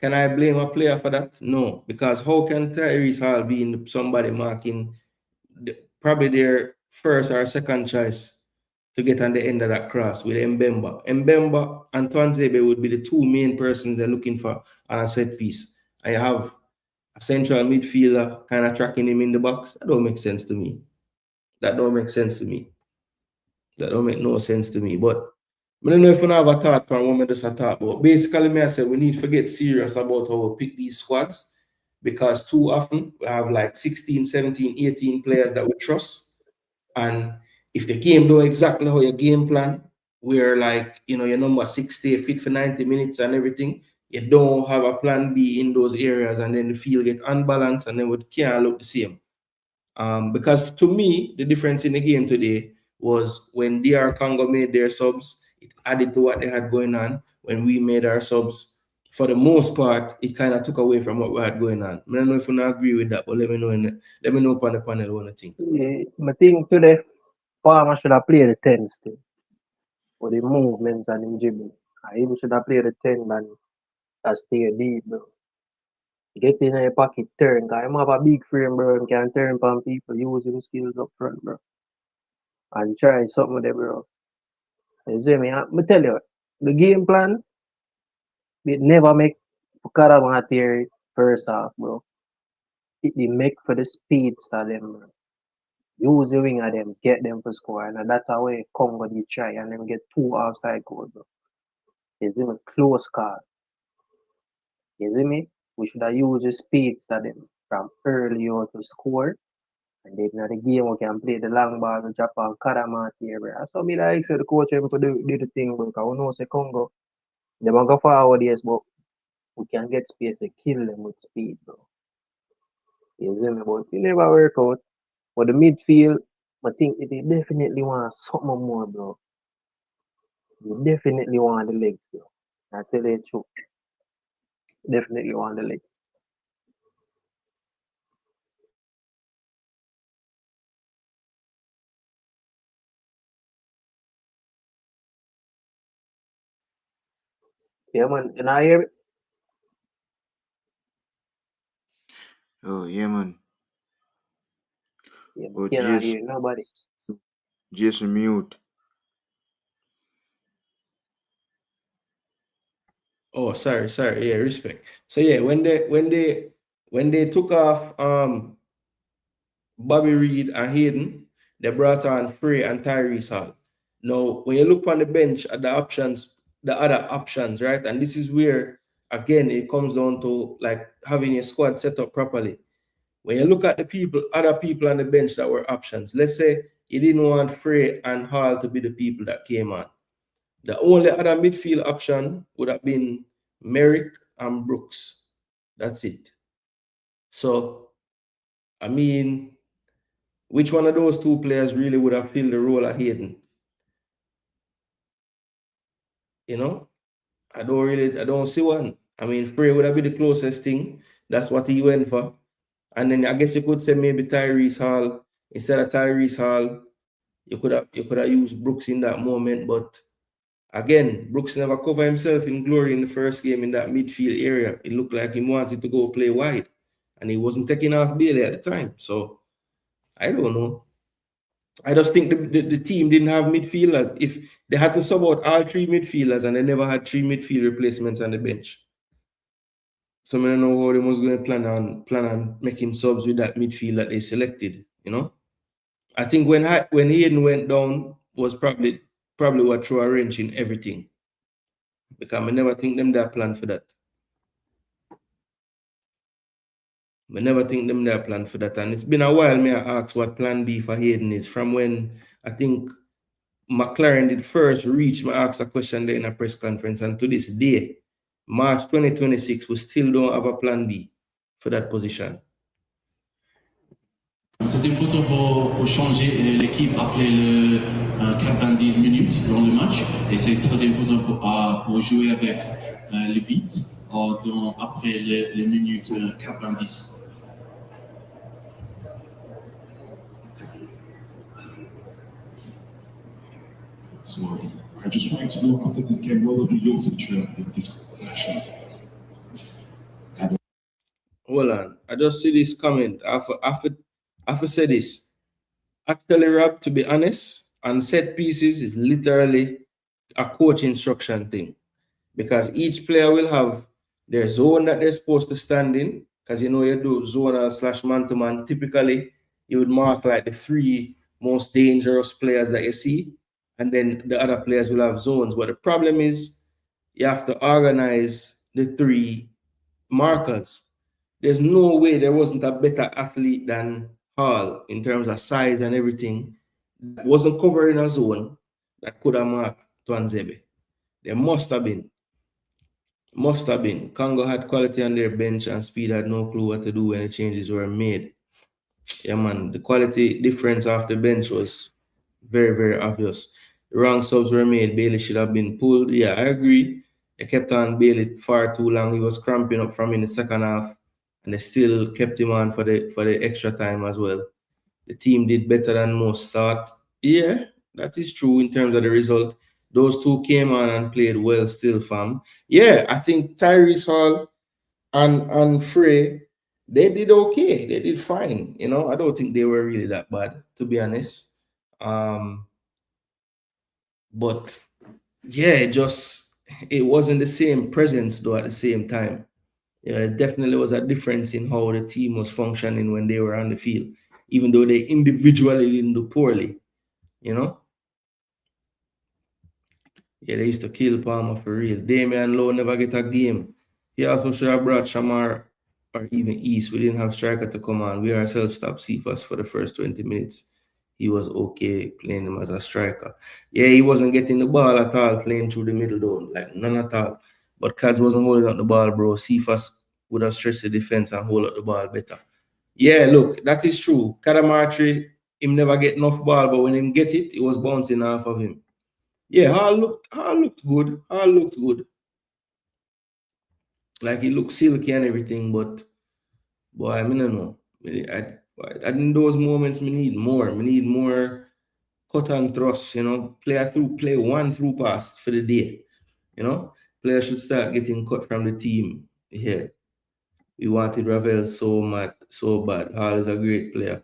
can I blame a player for that? No, because how can Tyrese Hall be in somebody marking probably their first or second choice to get on the end of that cross with Mbemba? Mbemba and Twanzebe would be the two main persons they're looking for on a set piece. I have a central midfielder kind of tracking him in the box. That don't make sense to me. That don't make no sense to me. But I don't know if we have a thought for what we just talk about. Basically, I said we need to get serious about how we pick these squads, because too often we have like 16, 17, 18 players that we trust. And if the game do exactly how your game plan, where like, your number 60 fit for 90 minutes and everything, you don't have a plan B in those areas, and then the field get unbalanced and then it can't look the same. Because to me, the difference in the game today was when DR Congo made their subs, it added to what they had going on. When we made our subs, for the most part, it kind of took away from what we had going on. I don't know if you don't agree with that, but let me know upon the panel what you think. Yeah, I think today, Palmer should have played the 10 still. For the movements and the dribbling. I even should have played the 10 and stay deep, bro. Get in your pocket, turn. Because I have a big frame, bro. And can turn upon people, using skills up front, bro. And try something with them, bro. You see me? I tell you, the game plan, it never make Karama theory first half, bro. It make for the speeds of them, bro. Use the wing of them, get them to score. And that's how way Congo they try and then get 2 offside goals, bro. You see me? Close call. You see me? We should have used the speeds of them from early on to score. And then in the game we can play the long ball and drop on Karama here, bro. So me like say the coach able to do the thing, bro. Because we know say Congo, they will go forward, yes, but we can get space to kill them with speed, bro. You see me? But it never work out. But the midfield, I think they definitely want something more, bro. They definitely want the legs, bro. I tell you the truth. Definitely want the legs. Yeah, man. And I hear it. Oh, yeah, man. Yeah, But cannot hear nobody. Jason mute. Oh, sorry. Yeah, respect. So yeah, when they took off Bobby Reed and Hayden, they brought on Frey and Tyrese Hall. Now, when you look on the bench at the other options, right? And this is where again it comes down to like having a squad set up properly. When you look at the other people on the bench that were options, let's say you didn't want Frey and Hall to be the people that came on. The only other midfield option would have been Merrick and Brooks. That's it. So, I mean, which one of those two players really would have filled the role of Hayden? I don't see one. I mean, Frey would have been the closest thing. That's what he went for. And then I guess you could say maybe Tyrese Hall instead of Tyrese Hall. You could have used Brooks in that moment, but again, Brooks never covered himself in glory in the first game in that midfield area. It looked like he wanted to go play wide, and he wasn't taking off Bailey at the time. So I don't know. I just think the team didn't have midfielders. If they had to sub out all three midfielders, and they never had three midfield replacements on the bench. So I don't know how they was going to plan on making subs with that midfield that they selected. You know, I think when Hayden went down was probably what threw a wrench in everything, because I never think them that plan for that. I never think them that plan for that, and it's been a while. Me I ask what plan B for Hayden is from when I think McLaren did first reach. Me ask a question there in a press conference, and to this day, March 2026, we still don't have a plan B for that position. C'est important pour changer l'équipe après le 90 minutes dans le match et c'est très important pour jouer avec le vite après les minutes 90. So I just wanted to know after this game, what will be your future with these actions? Hold on, I just see this comment. After say this, actually, Rob, to be honest, on set pieces is literally a coach instruction thing, because each player will have their zone that they're supposed to stand in. Because you know you do zonal / man-to-man. Typically, you would mark like the 3 most dangerous players that you see, and then the other players will have zones. But the problem is you have to organize the 3 markers. There's no way there wasn't a better athlete than Hall in terms of size and everything that wasn't covering a zone that could have marked Twanzebe. There must have been. Congo had quality on their bench, and Speed had no clue what to do when the changes were made. Yeah, man, the quality difference off the bench was very, very obvious. The wrong subs were made. Bailey should have been pulled. Yeah, I agree. They kept on Bailey far too long. He was cramping up from in the second half, and they still kept him on for the extra time as well. The team did better than most thought. Yeah, that is true in terms of the result. Those 2 came on and played well still, fam. Yeah, I think Tyrese Hall and Frey, they did okay. They did fine. You know, I don't think they were really that bad, to be honest. But yeah, it wasn't the same presence though at the same time. Yeah, it definitely was a difference in how the team was functioning when they were on the field, even though they individually didn't do poorly, you know? Yeah, they used to kill Palmer for real. Damian Lowe never get a game. He also should have brought Shamar or even East. We didn't have striker to come on. We ourselves stopped Cephas for the first 20 minutes. He was okay playing him as a striker. Yeah, he wasn't getting the ball at all, playing through the middle though, like none at all. But Cads wasn't holding up the ball, bro. Cephas would have stretched the defense and hold up the ball better. Yeah, look, that is true. Kadamarchi, him never get enough ball, but when him get it, it was bouncing off of him. Yeah, Hall looked good. Hall looked good. Like he looked silky and everything, but boy, I mean, I don't know. In those moments, we need more. We need more cut and thrust, you know. Play one through pass for the day. You know, players should start getting cut from the team. Yeah. We wanted Ravel so bad. Hall is a great player.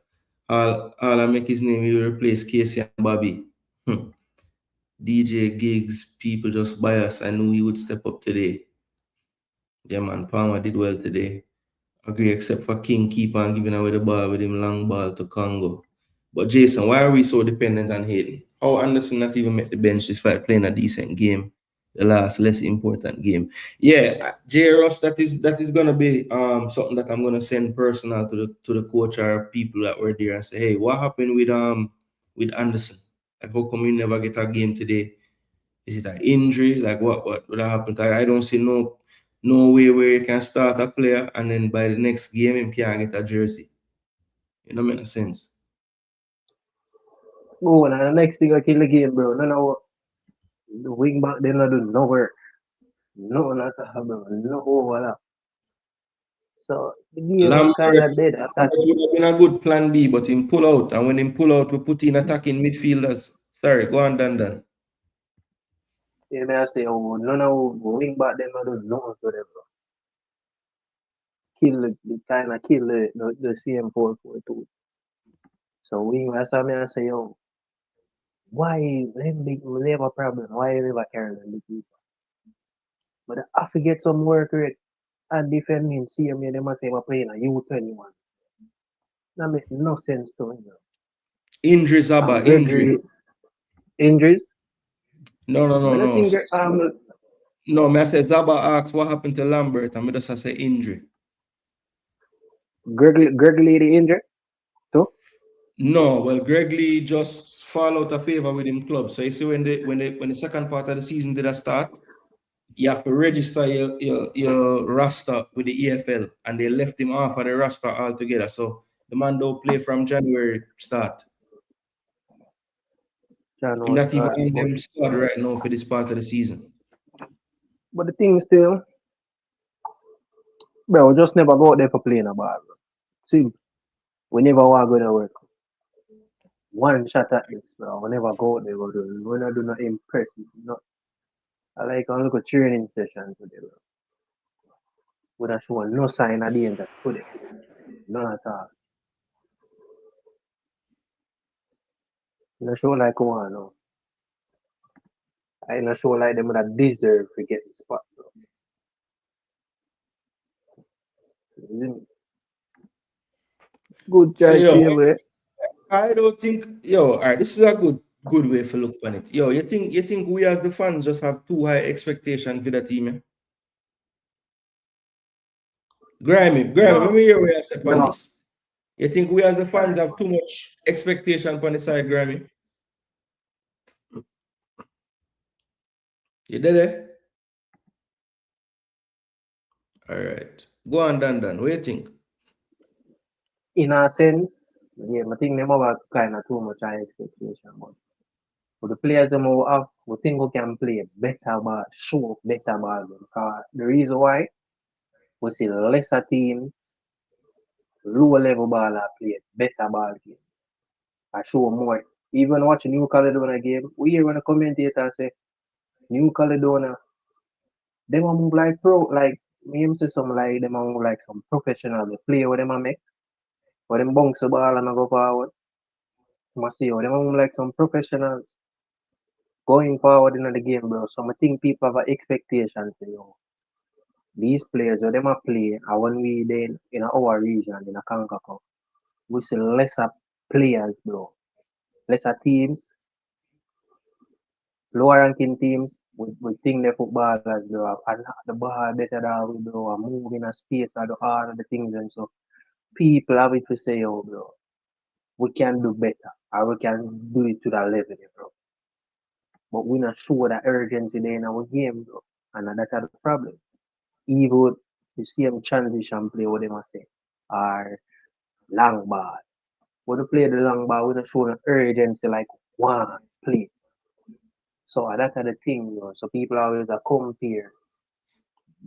Hall I make his name, he will replace Casey and Bobby. DJ Gigs, people just bias. I knew he would step up today. Yeah, man, Palmer did well today. Agree, except for King keep on giving away the ball with him long ball to Congo. But Jason, why are we so dependent on Hayden? How Anderson not even make the bench despite playing a decent game? The last less important game. Yeah, J. Ross, that is gonna be something that I'm gonna send personal to the coach or people that were there and say, hey, what happened with Anderson? Like, how come we never get a game today? Is it an injury? Like what happened? I don't see no way where you can start a player and then by the next game him can't get a jersey. It don't make no sense. Oh, and the next thing I kill the game, bro. No, the wing back they not do no work. No, not bro. No overlap. So the game was Lambert kind of dead at that. would have been a good plan B, but him pull out. And when him pull out, we put in attacking midfielders. Sorry, go on, Dan. You may say, oh, none of wing back them are doing nothing for them, bro. Kind of kill the CM 442. So wing back, I say, yo, why them big never problem? Why you never carry them big piece? But I forget some work rate and defending CM, they must say, we're playing a U21. That makes no sense to me. Injuries, Abba, injury. Injuries? No. No, I say Zaba asked what happened to Lambert, and I just say injury. Greg Lee the injury too? No, well, Greg Lee just fall out of favor with him club. So you see when the second part of the season did a start, you have to register your roster with the EFL, and they left him off of the roster altogether. So the man don't play from January start. He's not even in them squad right now for this part of the season. But the thing still, bro, we just never go out there for playing a ball. See, we never want to go to work. One shot at this, bro. We never go out there. We're not doing nothing impressive. Not, I like a little training session today, bro. We don't show no sign of danger today. None at all. We don't show like one, no. I don't show like them that deserve to get the spot, bro. Good choice, so, I don't think, all right, this is a good way to look on it. You think we as the fans just have too high expectations for the team? Eh? Grammy, let me hear what you say on this. You think we as the fans have too much expectation on the side, Grammy? You did it? All right. Go on, Dan. What do you think? In a sense, yeah, I think they have kind of too much high expectation. But for the players that we have, we think we can play better ball, show better ball. Because the reason why we see lesser teams, lower level ball play better ball game. I show more. Even watching New Caledonia game, we hear when the commentator say, New Caledonia, they want move like pro, like me say some like them move like some professional. They play what them make, or them bounce the ball and go forward. You must see, or them move like some professionals going forward in the game, bro. So I think people have an expectation to these players, or them play, and when we then in our region in a Congo, we see lesser players, bro. Lesser teams, lower ranking teams, we think the footballers, bro, and the ball better than we, bro, and move in a space and do all of the things, and so people have it to say, bro, we can do better, or we can do it to that level, bro. But we're not sure that urgency there in our game, bro, and that's the problem. Even the same transition play, what they must say, or long ball. When we play the long ball, we're not showing urgency like one play. So that's the thing, bro. So people always compare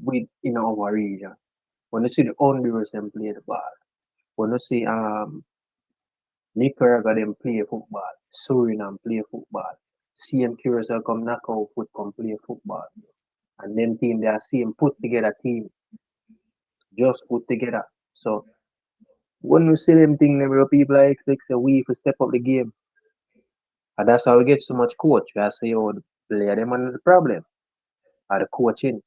with in our region. When you see the Honduras them play the ball, when you see Nicaragua them play football, Suriname play football, CM Curacao come knock out foot come play football. And them team they are same put together team. Just put together. So when we see them thing, people are expecting we to step up the game. And that's how we get so much coach. We have to say, the player them on the problem. Or the coaching.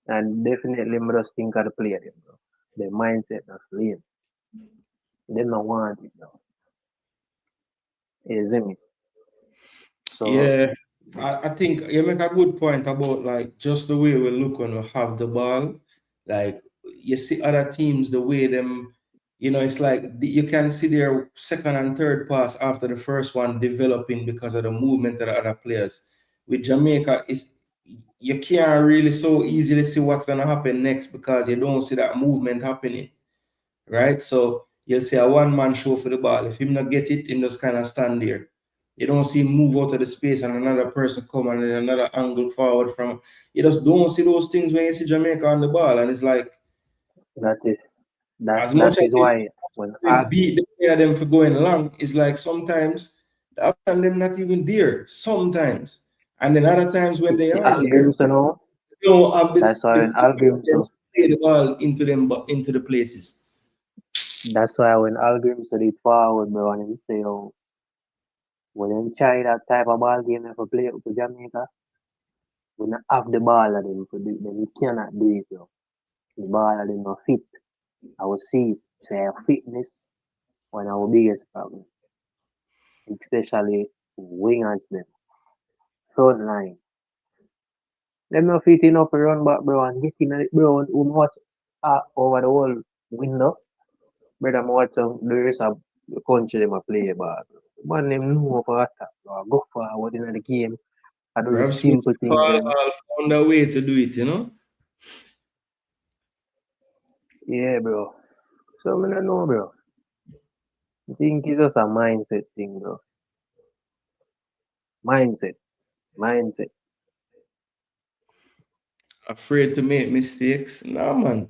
And definitely we just think of the player them, bro. Their mindset that's lame. They don't want it now. You see me? So yeah, I think you make a good point about like just the way we look when we have the ball. Like you see other teams, the way them, it's like you can see their second and third pass after the first one developing because of the movement of the other players. With Jamaica, you can't really so easily see what's gonna happen next because you don't see that movement happening, right? So you'll see a one-man show for the ball. If him not get it, him just kind of stand there. You don't see him move out of the space and another person come and then another angle forward from. You just don't see those things when you see Jamaica on the ball, and it's like That is As that much is as why when they beat the player them for going long, it's like sometimes the option them not even there. Sometimes. And then other times when they the are there, algorithms, you know, they don't have that's why when algorithms, confidence to play the ball into them into the places. that's why when algorithms lead forward, bro, and they say, oh, when them try that type of ball game if play up to Jamaica, we not have the ball of them to do them. We cannot do it, bro. The ball of them not fit. I will see say fitness one of our biggest problem. Especially wingers them. Front line. Them not fit enough to run back, bro, and get in it, bro, and watch over the whole window. Brother, I watch the rest of the country them a play ball. Man, them know for attack, bro. Go forward in the game. I do the Perhaps Smith simple things them. found a way to do it, you know. Yeah, bro. So I don't know, bro. I think it's just a mindset thing, bro. Mindset. Afraid to make mistakes. No, man.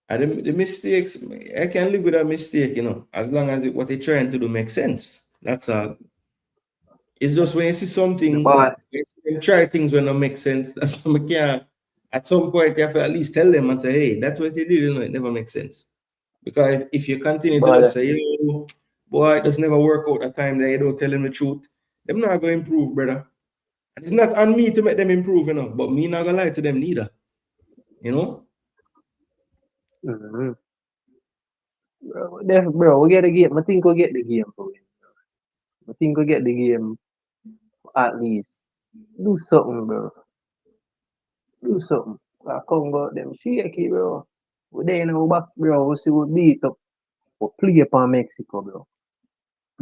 And the mistakes, I can live with a mistake, you know, as long as what you're trying to do makes sense. That's all. It's just when you see The something, ball, you see them try things when don't make sense. That's what I can't. At some point, you have to at least tell them and say, hey, that's what you did, you know, it never makes sense. Because if you continue to ball, just say, yo, boy, it does never work out at time that you don't tell them the truth, them not going to improve, brother. And it's not on me to make them improve, you know, but me not going to lie to them neither, you know? mm-hmm. Bro, we get the game. I think we'll get the game for him. I think we'll get the game at least. Do something, bro. Do something. Congo, them shaky, bro. We there in our back, bro. We see we beat up. We play upon Mexico, bro.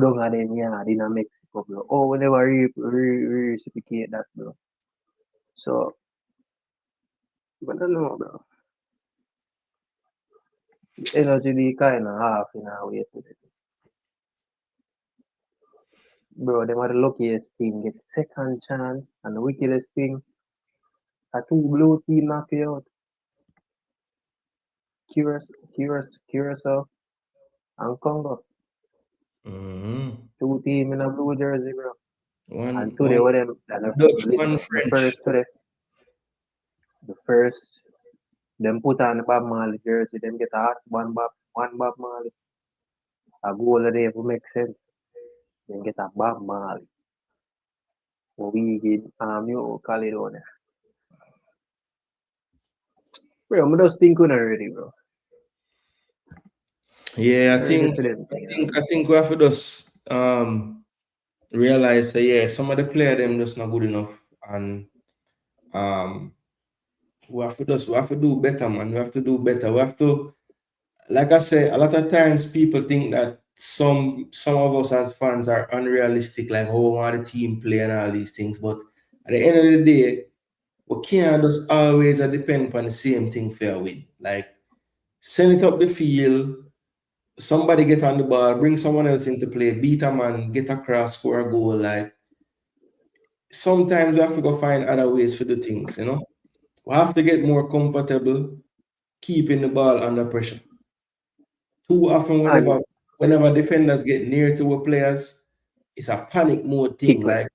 Down at them yard in Mexico, bro. Oh, we never reciprocate that, bro. So, I don't know, bro. The energy be kind of half in our way today. Bro, them are the luckiest team get second chance, and the wickedest thing, a two blue team knock you out. Curacao, and Congo. Two team in a blue jersey, bro. And today, One what them, Dutch, listen, one the French. first, them put on the Bob Marley jersey, them get a hot one Bob Marley. A goal a day will make sense. Then get a Bob Marley. We get New Caledonia. Bro, I just think on already, bro. Yeah, I Ready think for them I thing, think I think we have to just realize that yeah, some of the player them just not good enough, and um we have to do better, man. We have to do better. We have to, like I say, a lot of times people think that some of us as fans are unrealistic, like how we want the team play and all these things. But at the end of the day, we can't just always depend upon the same thing for a win. Like send it up the field, somebody get on the ball, bring someone else into play, beat a man, get across, score a goal. Like sometimes we have to go find other ways for the things, you know. We have to get more comfortable keeping the ball under pressure. Too often, and whenever defenders get near to our players, it's a panic mode thing. kick up. Like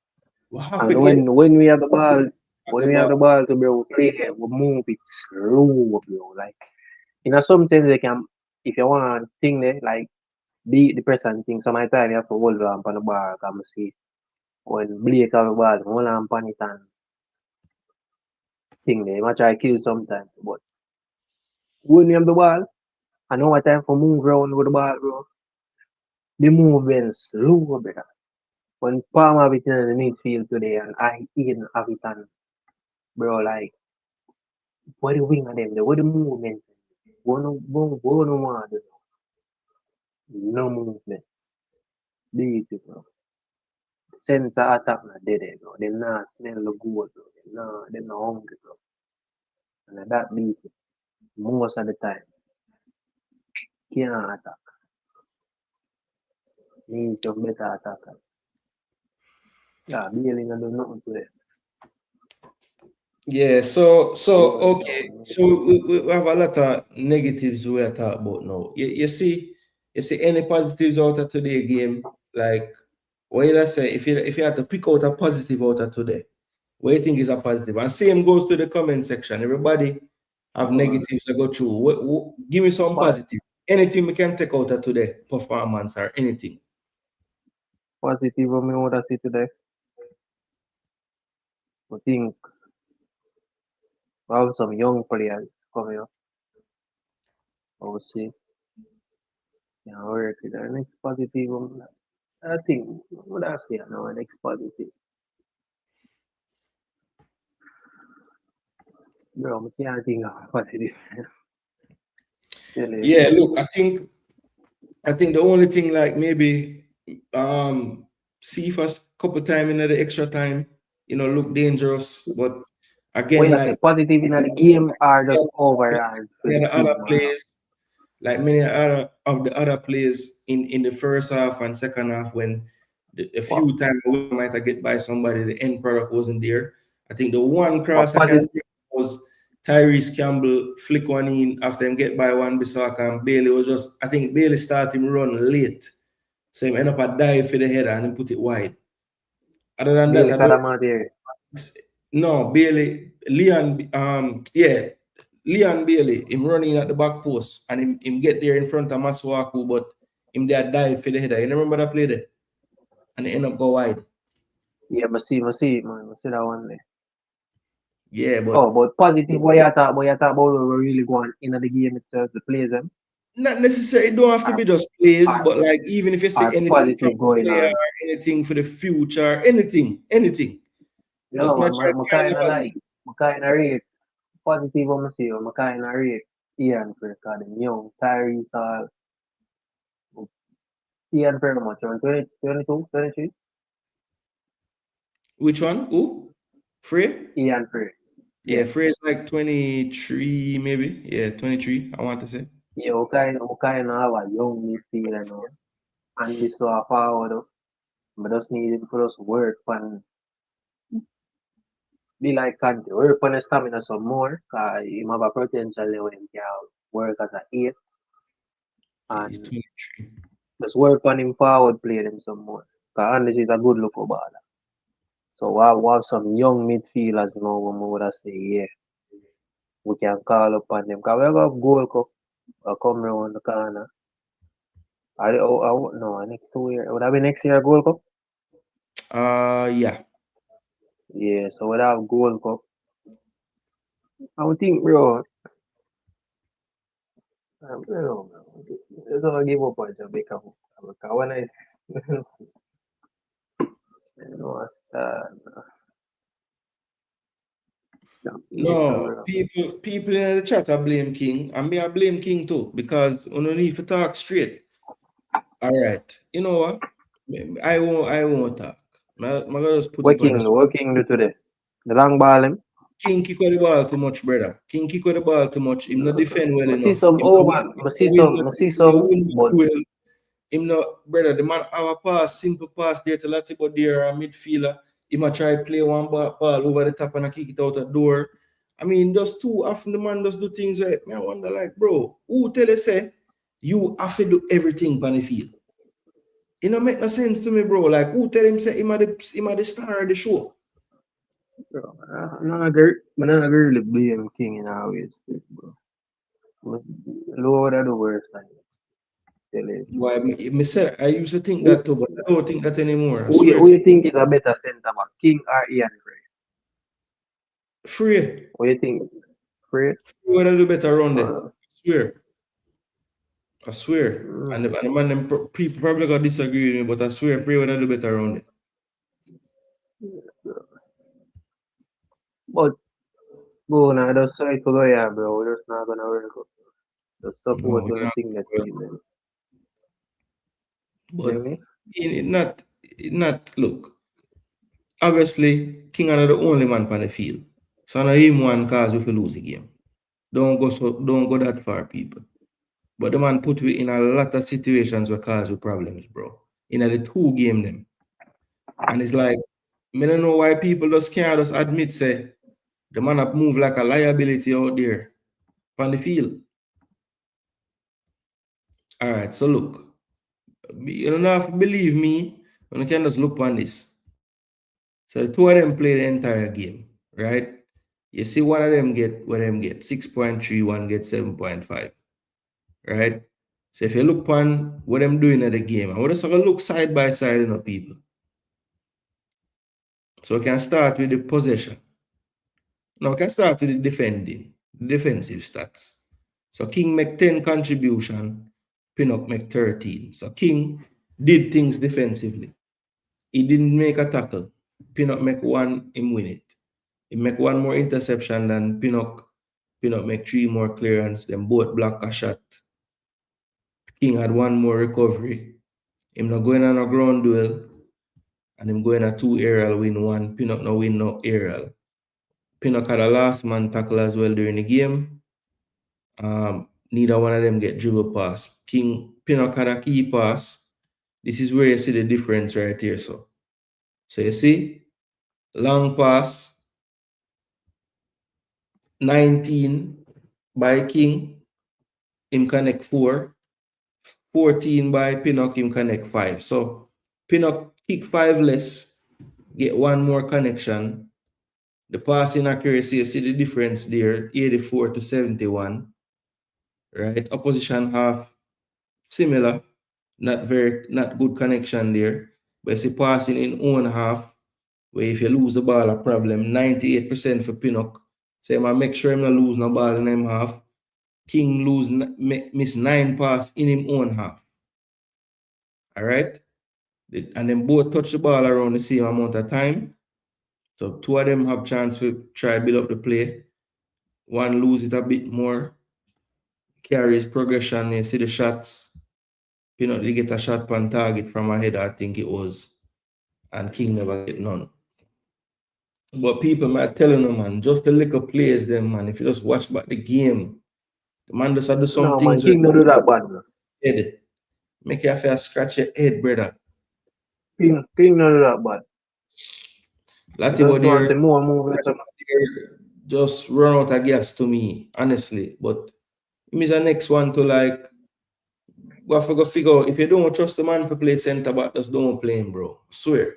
we have to And get when we have the ball, at when the we ball. have the ball to bro, play it, we move it slow, bro. Like in a some sense, they can, if you want to thing there, like beat the press and thing. Sometimes you have to hold on the ball, come see when Blake have the ball, hold on it and thing there. You might try to kill sometimes, but when you have the ball, I know what time for move around with the ball, bro. The movement slow, brother. When Palm have it in the midfield today and I Ian have it on, bro, like what the wing of them, what the movements, what no want, no movement. Beautiful. Sense of attack not dead, bro. Them not smell the good, bro. Them not hungry, bro. And that beautiful. Most of the time, can't attack. Need some better attackers. Yeah, Bailey not do nothing to them. Yeah, so okay, Down. so we have a lot of negatives we are talking about now. You see any positives out of today game? Like what you say, if you had to pick out a positive out of today, what you think is a positive? And same goes to the comment section. Everybody have negatives to go through. Give me some But positive. Anything we can take out of today performance or anything. positive of me what I see today. I think we have some young players coming up. I would say. Yeah, work with the next positive. I think what I say now, next positive. Bro, I can't think of positive. Really. Yeah, look, I think the only thing like maybe see first couple time in the extra time, look dangerous. But again, When I say like positive in the game or just overall for the the other team. players, like many other of the other players in the first half and second half, when a few times we might have get by somebody, the end product wasn't there. I think the one cross I can think was Tyrese Campbell flick one in after him get by one Bissaka, and Bailey was just, I think Bailey started him run late. So him end up a dive for the header and then put it wide. Other than Bailey that, I don't, Kadamade. no, Bailey, Leon Bailey, him running at the back post and him get there in front of Masuaku, but him there dive for the header. You remember that play there? And it end up go wide. Yeah, I see man. I see that one there. Yeah, but but positive what you talk about we really going in the game itself, the players them. not necessarily, it don't have to be just plays, but like even if you see anything positive from going player, on. anything for the future, anything. No, Just man, I kind of like, I kind of rate positive. I'm say, I kind of rate Ian for because them young Tyrese all. Ian very much on 20, 22, 23. Which one? Who? Free? Ian Free. Yeah, Free is like 23, maybe. Yeah, 23, I want to say. Yeah, we kind of have a young midfielder now. And this so forward, but just need him for us work and be like Kante, work on his stamina some more, because he have a potential when he can work as an 8. And He's 23. just work on him forward, play them some more. Because Andy is a good look baller. So we have some young midfielders now, we would say, yeah, we can call upon them. Because we have Gold Cup come around the corner. No, next 2 years. Would that be next year, Gold Cup? Yeah. Yeah, so we have Gold Cup. I would think, bro, I don't know, bro. Don't give up on Jamaica. Because when I know I start. No, people in the chat are blame King, and me I blame King too, because we don't need to talk straight. All right, you know what? I won't talk. I'm gonna just put it on the What King do today? The long ball him? King kick out the ball too much, brother. King kick out the ball too much. Him not defend well enough. See some over. I see some. But him not, brother. The man our pass, simple pass there to Latibo there, a midfielder. He might try play one ball over the top and kick it out the door. I mean, just too often the man does do things right. I wonder, like, bro, who tell you say you have to do everything on the field? It don't make no sense to me, bro. Like, who tell him say him are the star of the show? Bro, I'm not agree with blame King in our ways, bro. Lord are the worst time. Why me say I used to think that too, but I don't think that anymore. Who you think is a better centre back, King or Ian Free? Free. What you think? Free? Free would do better run there. I swear. And the man, them people probably gonna disagree with me, but I swear Free would do better run there. But go now, just try to go here, bro. We're just not gonna work out. Just support the thing that team. But it not look. Obviously, King are the only man on the field. So now him one cause we lose the game. Don't go that far, people. But the man put we in a lot of situations where cause we problems, bro. In the 2 game them. And it's like, I don't know why people just can't just admit say The man up move like a liability out there on the field. All right, so look, you don't have to believe me, you can just look on this. So the two of them play the entire game, right? You see one of them get 6.3, one get 7.5, right? So if you look on what I'm doing at the game, I want to look side by side, you know, people. So we can start with the possession. Now we can start with the defensive stats. So King make 10 contribution, Pinnock make 13. So King did things defensively. He didn't make a tackle. Pinnock make one, him win it. He make one more interception than Pinnock. Pinnock make 3 more clearance. Them both block a shot. King had 1 more recovery. Him not going on a ground duel. And him going a 2 aerial win 1. Pinnock no win no aerial. Pinnock had a last man tackle as well during the game. Neither one of them get dribble pass. Pinnock had a key pass. This is where you see the difference right here. So you see, long pass, 19 by King, him connect 4. 14 by Pinnock, him connect 5. So Pinnock kick 5 less, get 1 more connection. The passing accuracy, you see the difference there, 84 to 71. Right? Opposition half similar, not good connection there. But you see passing in own half, where if you lose the ball, a problem. 98% for Pinnock. So I make sure him not lose no ball in him half. King miss 9 pass in him own half. All right? And then both touch the ball around the same amount of time. So 2 of them have chance to try build up the play. One lose it a bit more. Carries progression. You see the shots. Pinnock did get a shot on target from ahead, I think it was. And King never get none. But people might telling them, man, just the little players them, man. If you just watch back the game, the man just do some No, things. man, King don't do that bad, man. Head. Make you feel scratch your head, brother. King don't do that bad. Just run out of gas to me, honestly. But him is the next one to like, we have to go figure out, if you don't trust the man to play center back, just don't play him, bro. I swear.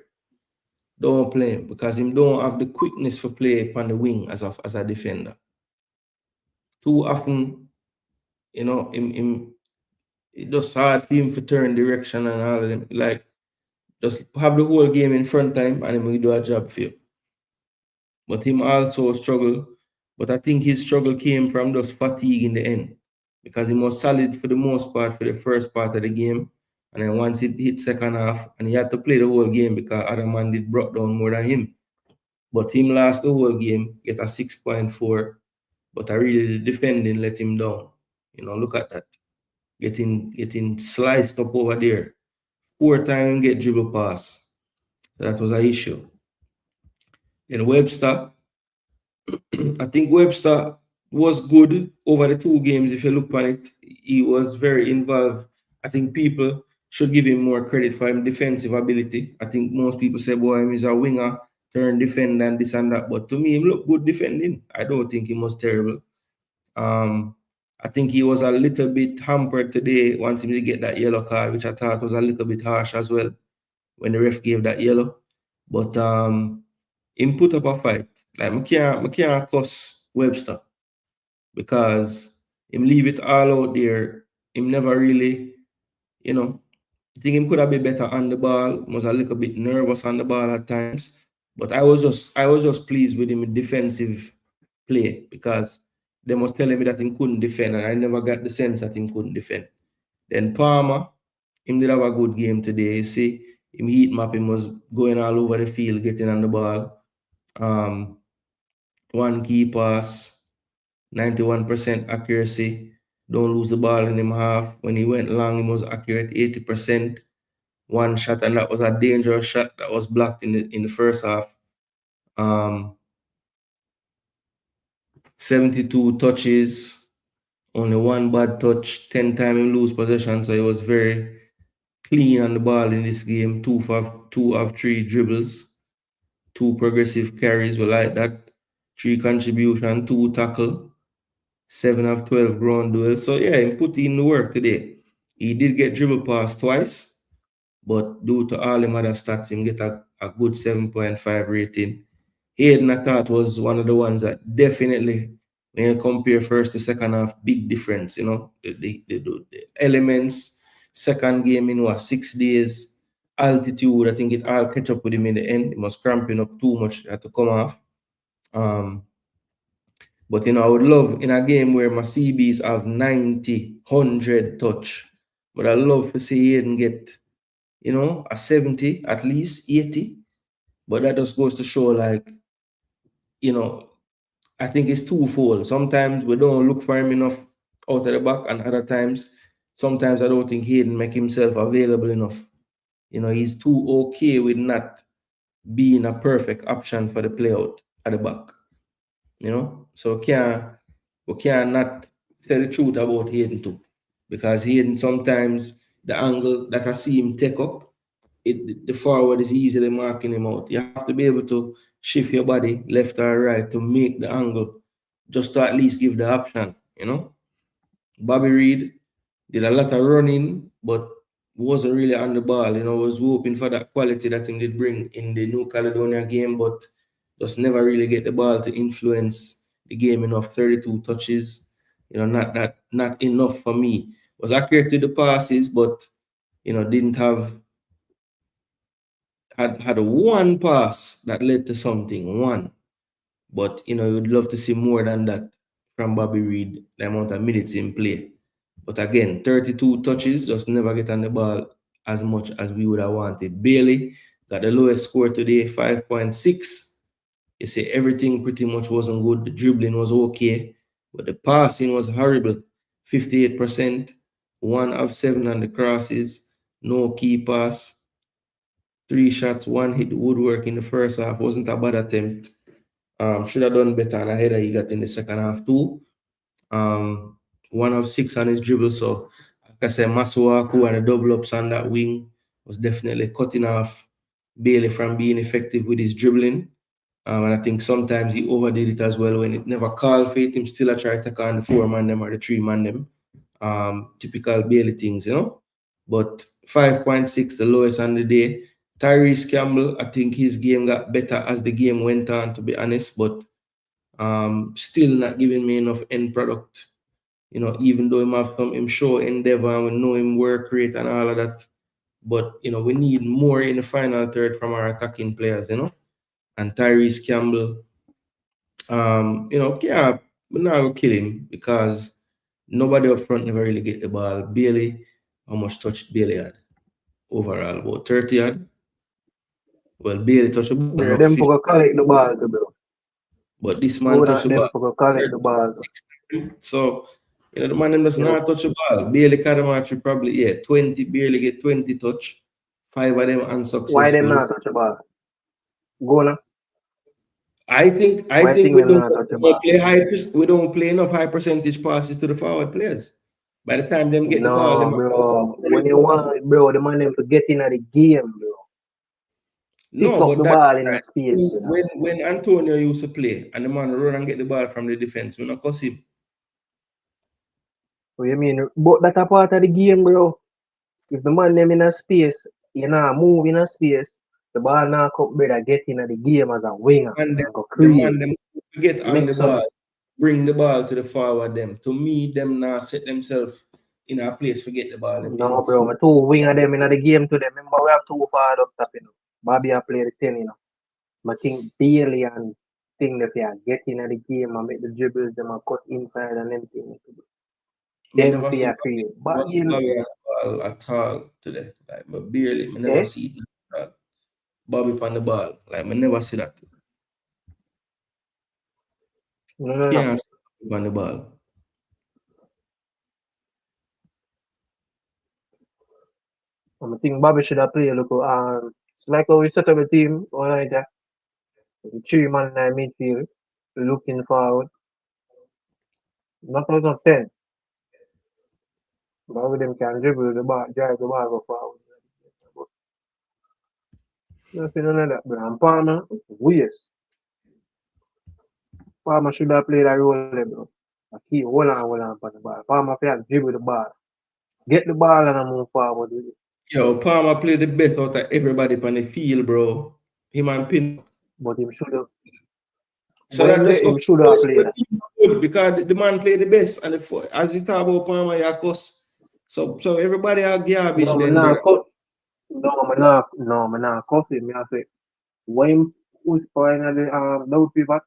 Don't play him because him don't have the quickness for play upon the wing as a defender. Too often, you know, it just hard for him to turn direction and all of them. Like, just have the whole game in front of him and him will do a job for you. But him also struggle. But I think his struggle came from just fatigue in the end. Because he was solid for the most part for the first part of the game. And then once it hit second half, and he had to play the whole game because other man did brought down more than him. But him last the whole game, get a 6.4. But I really defending let him down. You know, look at that. Getting sliced up over there. 4 times get dribble pass. So that was an issue. Then Webster, I think Webster was good over the 2 games. If you look on it, he was very involved. I think people should give him more credit for his defensive ability. I think most people say, boy, he's a winger, turn defender and this and that. But to me, he looked good defending. I don't think he was terrible. I think he was a little bit hampered today once he get that yellow card, which I thought was a little bit harsh as well when the ref gave that yellow. But him put up a fight. Like, I can't cuss Webster because him leave it all out there. Him never really, you know, I think him could have been better on the ball. Was a little bit nervous on the ball at times. But I was just pleased with him defensive play because they was telling me that he couldn't defend, and I never got the sense that he couldn't defend. Then Palmer, him did have a good game today. You see, him heat map, him was going all over the field, getting on the ball. 1 key pass, 91% accuracy. Don't lose the ball in him half. When he went long, he was accurate 80%. 1 shot, and that was a dangerous shot that was blocked in the first half. 72 touches, only 1 bad touch, 10 times he lose possession. So he was very clean on the ball in this game. 2 of 3 dribbles, 2 progressive carries. We like that. 3 contribution, 2 tackle, 7 of 12 ground duels. So yeah, he put in the work today. He did get dribble pass twice, but due to all him other stats, him get a good 7.5 rating. Hayden, I thought, was one of the ones that definitely, when you compare first to second half, big difference, you know, the elements, second game in 6 days, altitude, I think it all catch up with him in the end. He was cramping up too much, had to come off. But, you know, I would love in a game where my CBs have 90, 100 touch, but I love to see Hayden get, you know, a 70, at least 80. But that just goes to show, like, you know, I think it's twofold. Sometimes we don't look for him enough out of the back, and other times, sometimes I don't think Hayden make himself available enough. You know, he's too okay with not being a perfect option for the play out at the back. You know, so we can not tell the truth about Hayden too, because Hayden sometimes the angle that I see him take up, the forward is easily marking him out. You have to be able to shift your body left or right to make the angle, just to at least give the option, you know. Bobby Reed did a lot of running, but wasn't really on the ball. You know, was hoping for that quality that he did bring in the New Caledonia game, but just never really get the ball to influence the game enough. 32 touches, you know, not enough for me. Was accurate to the passes, but you know, didn't have had one pass that led to something, one. But you know, you would love to see more than that from Bobby Reed, the amount of minutes in play. But again, 32 touches, just never get on the ball as much as we would have wanted. Bailey got the lowest score today, 5.6. You see, everything pretty much wasn't good. The dribbling was okay, but the passing was horrible. 58%, 1 of 7 on the crosses, no key pass. 3 shots, 1 hit the woodwork in the first half. Wasn't a bad attempt. Should have done better, and a header he got in the second half too. 1 of 6 on his dribble. So, like I said, Masuaku and the double ups on that wing was definitely cutting off Bailey from being effective with his dribbling. And I think sometimes he overdid it as well when it never called for it. Him still try to take on the 4-man them or the 3-man them. Typical Bailey things, you know. But 5.6, the lowest on the day. Tyrese Campbell, I think his game got better as the game went on, to be honest, but still not giving me enough end product. You know, even though him show endeavor and we know him work rate and all of that. But, you know, we need more in the final third from our attacking players, you know. And Tyrese Campbell, you know, yeah, we're not going to kill him because nobody up front never really get the ball. Bailey, how much touch Bailey had? Overall, about 30 had. Well, Bailey touched the ball. Yeah, them for collect the ball, bro. But this man touched the them ball. for collect the ball. So, you know, the man does not touch the ball. Bailey Kadamachi probably, 20, barely get 20 touch. 5 of them unsuccessful. Why them not touch the ball? Gooner? I think we don't play enough high percentage passes to the forward players. By the time them get the ball, bro. When you want, bro, the man them to get into the game, bro. Pick up the ball in the space. When Antonio used to play and the man run and get the ball from the defense, we not cuss him. What you mean? But that's a part of the game, bro. If the man them in a space, you know, move in a space, the ball now come better get in the game as a winger. And the man them get on the ball, bring the ball to the forward them. To me, them now set themselves in a place to get the ball. No, bro, my 2 winger them in the game to them. Remember, we have 2 forward up top, you know. Bobby I play the 10, you know. I think Bailey and thing that they are getting in the game and make the dribbles, them are cut inside and them things. Then they are create. But you know, at all today. Like, but barely, I never see it. Bobby on the ball. Like, I never see that. No. Can't on the ball. I think Bobby should have played. Look, it's like how we set up a team all like that. 3 man in the midfield, looking forward. Not out of 10. Bobby them can dribble the ball, drive the ball, go forward. Nothing like that, but I'm Palmer, yes. Palmer should have played a role there, bro. Keep hold on on the ball. Palmer can dribble the ball. Get the ball and move forward with it. Yo, Palmer played the best out of everybody on the field, bro. Him and Pin. But him should have. So that just him should have played that. good because the man played the best. And as you talk about Palmer, you cuss. So everybody are garbage No, then. man, Bro. no, cuff him. Me I say, when who's playing at the double pivot?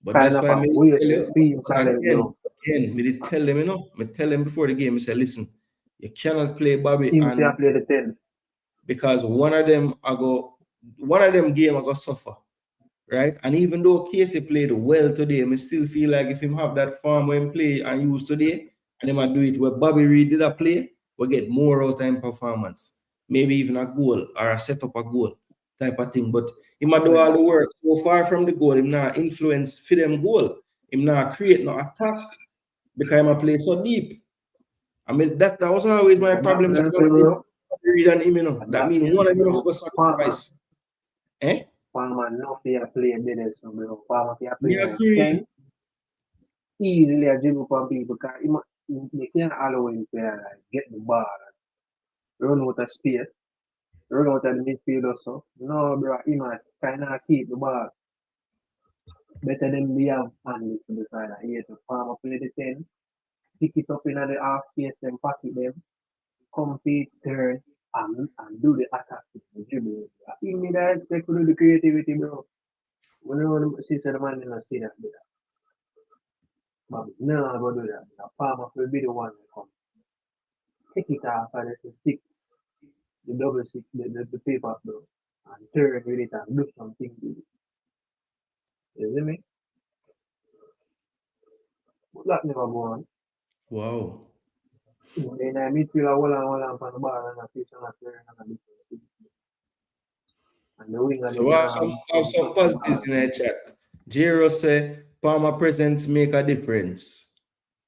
But Kind that's of why a I way tell to you, see him talent, bro. again, me did tell them, you know, me tell them before the game, I said, listen, you cannot play Bobby Him and can play the 10. because one of them game I go suffer. Right? And even though Casey played well today, I still feel like if him have that form when play and use today, and he might do it where Bobby Reed did a play, we'll get more out of him performance. Maybe even a goal or a set up a goal type of thing. But he might do all the work so far from the goal, him not influence for them goal. Him not create no attack because he play so deep. I mean that was always my problem. Reed and him, you know. That means one of them must go sacrifice. Eh? Palmer no fear play better, so bro. Palmer fear play Yeah, agree. 10. Easily a dribble from people because they can't allow him to like, get the ball and run out of space, run out of the midfield also. No, bro, he might kind of keep the ball. Better than we have handles to the side. Here to Palmer play the 10, pick it up in the half space, then pocket them, compete, turn, and do the attack with the dribble. I think me that expect to do the creativity, bro. When you want to see the man in the see that. But no, I go do that. The Palmer will be the one that come. Take it off and the 6, the double 6, the paper, bro, and turn with it and do something with it. You see me? But that never go on. Wow. Then I midfield hold on for the ball and I fish and I turn and I do something. And the winger So have some positives in the chat. Jero say Palmer presence make a difference.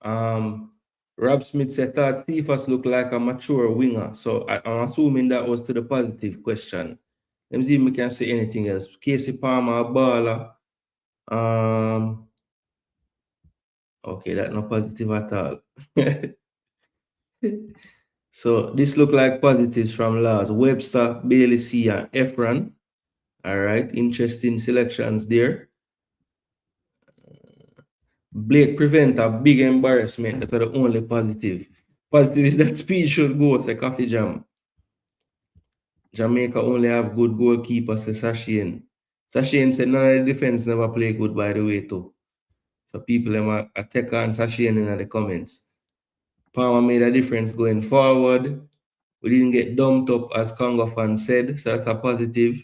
Rob Smith said thought Cephas look like a mature winger. So I'm assuming that was to the positive question. Let me see if we can say anything else. Casey Palmer, a baller. Okay, that's not positive at all. So this look like positives from Lars. Webster, Bailey C, and Efron. All right, interesting selections there. Blake prevent a big embarrassment. That's the only positive. Positive is that speed should go. It's a coffee jam. Jamaica only have good goalkeepers. Sashien. Sashien said none of the defense never play good, by the way, too. So people are attack on Sashien in the comments. Palmer made a difference going forward. We didn't get dumped up as Congo fans said, so that's a positive.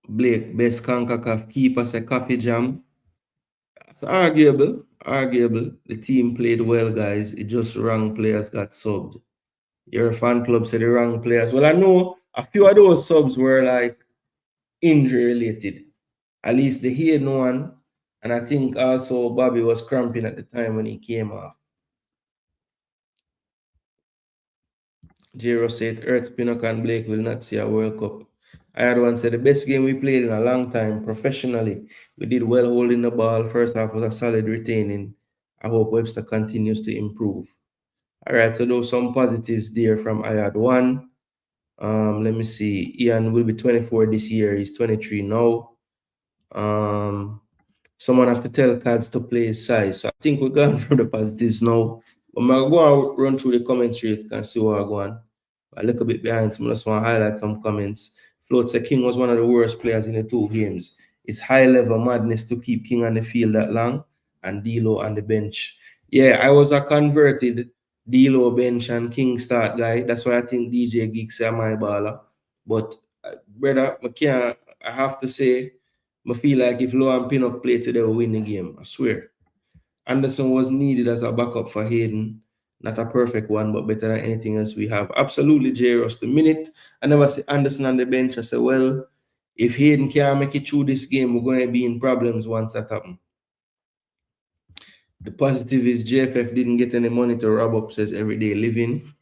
Blake, best CONCACAF keeper, say coffee jam. It's arguable. The team played well, guys. It just wrong players got subbed. Your fan club said the wrong players. Well, I know a few of those subs were like injury related. At least the Hayden one. And I think also Bobby was cramping at the time when he came off. Jero said Earth, Pinnock, and Blake will not see a World Cup. I had one said the best game we played in a long time professionally. We did well holding the ball. First half was a solid retaining. I hope Webster continues to improve. All right, so those some positives there from I had one. Let me see. Ian will be 24 this year. He's 23 now. Someone have to tell Cads to play his size. So I think we're gone from the positives now. But I'm going to go and run through the comments real quick and see what I'm going. I look a bit behind, so I just want to highlight some comments. Float said King was one of the worst players in the 2 games. It's high-level madness to keep King on the field that long and D-Lo on the bench. Yeah, I was a converted D-Lo bench and King start guy. That's why I think DJ Geeks are my baller. But, brother, I have to say, I feel like if Low and Pinnock play today, we'll win the game. I swear. Anderson was needed as a backup for Hayden. Not a perfect one, but better than anything else we have. Absolutely, J-Ross. The minute I never see Anderson on the bench, I say, well, if Hayden can't make it through this game, we're going to be in problems once that happens. The positive is JFF didn't get any money to rob up, says everyday living.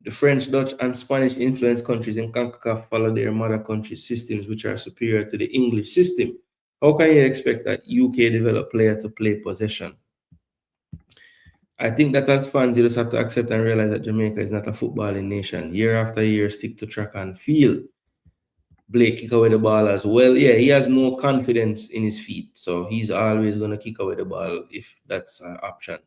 The French, Dutch, and Spanish influenced countries in CONCACAF follow their mother country's systems, which are superior to the English system. How can you expect that UK developed player to play possession? I think that as fans, you just have to accept and realize that Jamaica is not a footballing nation. Year after year, stick to track and field. Blake kick away the ball as well. Yeah, he has no confidence in his feet, so he's always going to kick away the ball if that's an option.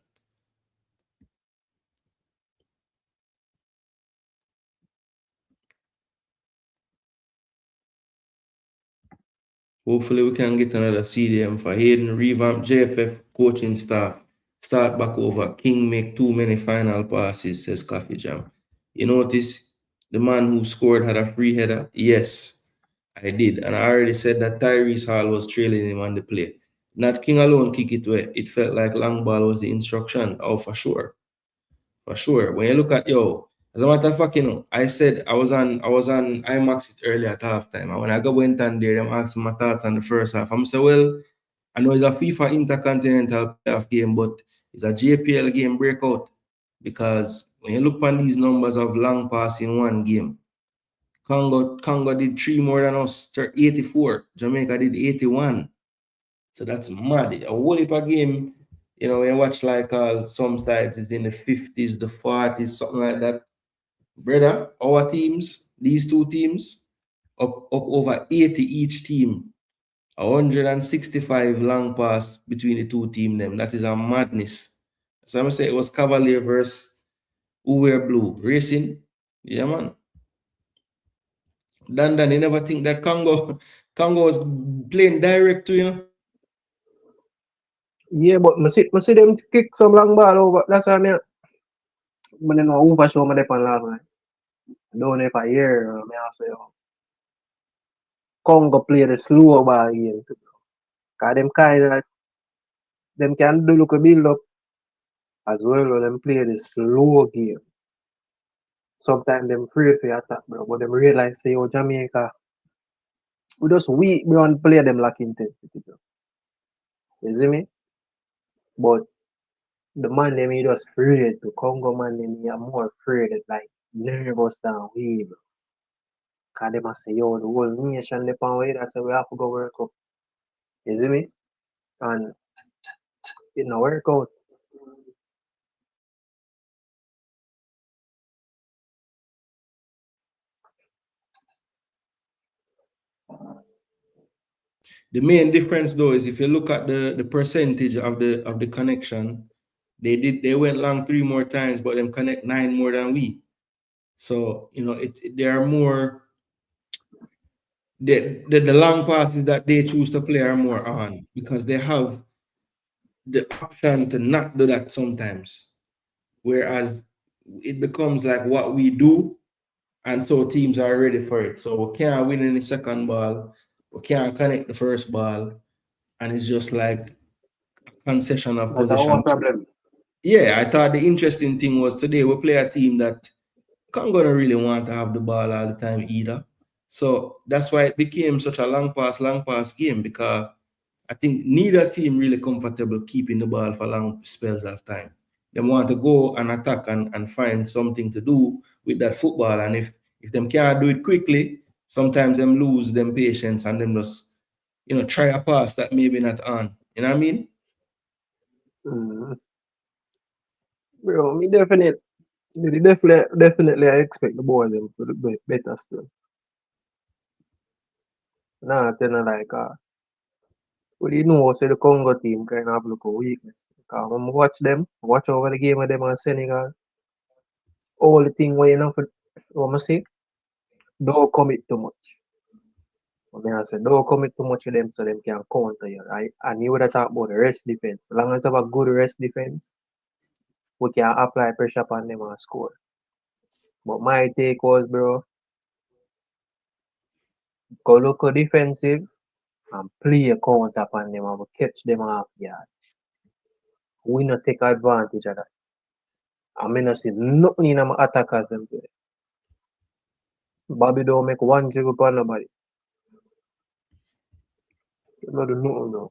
Hopefully, we can get another CDM for Hayden, revamp JFF coaching staff, start back over. King make too many final passes, says Coffee Jam. You notice the man who scored had a free header? Yes, I did. And I already said that Tyrese Hall was trailing him on the play. Not King alone kick it away. It felt like long ball was the instruction. Oh, for sure. For sure. When you look at, as a matter of fact, I said I was on IMAX earlier at halftime. And when I went on there, them asked me my thoughts on the first half. I'm saying, well, I know it's a FIFA Intercontinental playoff game, but it's a JPL game breakout. Because when you look on these numbers of long pass in one game, Congo did 3 more than us, 84. Jamaica did 81. So that's mad. A whole heap of game, when you watch like some sides is in the 50s, the 40s, something like that. Brother, our teams, these two teams, up over 80 each team. 165 long pass between the two teams. That is a madness. So I'm going to say it was Cavalier versus who wear blue. Racing. Yeah, man. Dan, you never think that Congo was playing direct to, Yeah, but I see them kick some long ball over. That's why I don't know who for sure me depend on last night. I don't know if I hear me say Congo play the slow ball game. Cause them can do look a build up as well when them play the slow game. Sometimes them afraid for attack, bro. But them realize say Jamaica, we just weak beyond play them lack intensity, bro. You see me? But the man them he just afraid to Congo man them he are more afraid like nervous than we, bro. Cause them a say, the whole nation depend on it, so we have to go World Cup. You see me? And it no work out. The main difference though is if you look at the percentage of the connection, they went long 3 more times, but them connect 9 more than we. So there are more the long passes that they choose to play are more on because they have the option to not do that sometimes. Whereas it becomes like what we do, and so teams are ready for it. So we can't win any second ball, we can't connect the first ball, and it's just like a concession of That's our possession. problem. Yeah, I thought the interesting thing was today we play a team that can't gonna really want to have the ball all the time either. So that's why it became such a long pass game because I think neither team really comfortable keeping the ball for long spells of time. They want to go and attack and find something to do with that football. And if them can't do it quickly, sometimes them lose them patience and them just try a pass that maybe not on. You know what I mean? Bro, me definitely I expect the boys them to do better still. Nah, tell you like well, say the Congo team kind of look a weakness. Because when I watch over the game of them and Senegal, all the thing where you know for what I say, don't commit too much. When I say don't commit too much to them so them can counter you, right? And you would have talked about the rest defense. As long as you have a good rest defense, we can apply pressure upon them and score. But my take was, bro, go look defensive and play a counter upon them and we catch them off guard. We not take advantage of that. I mean, I see nothing in my attackers them play. Bobby don't make one dribble upon nobody. You know do nothing now.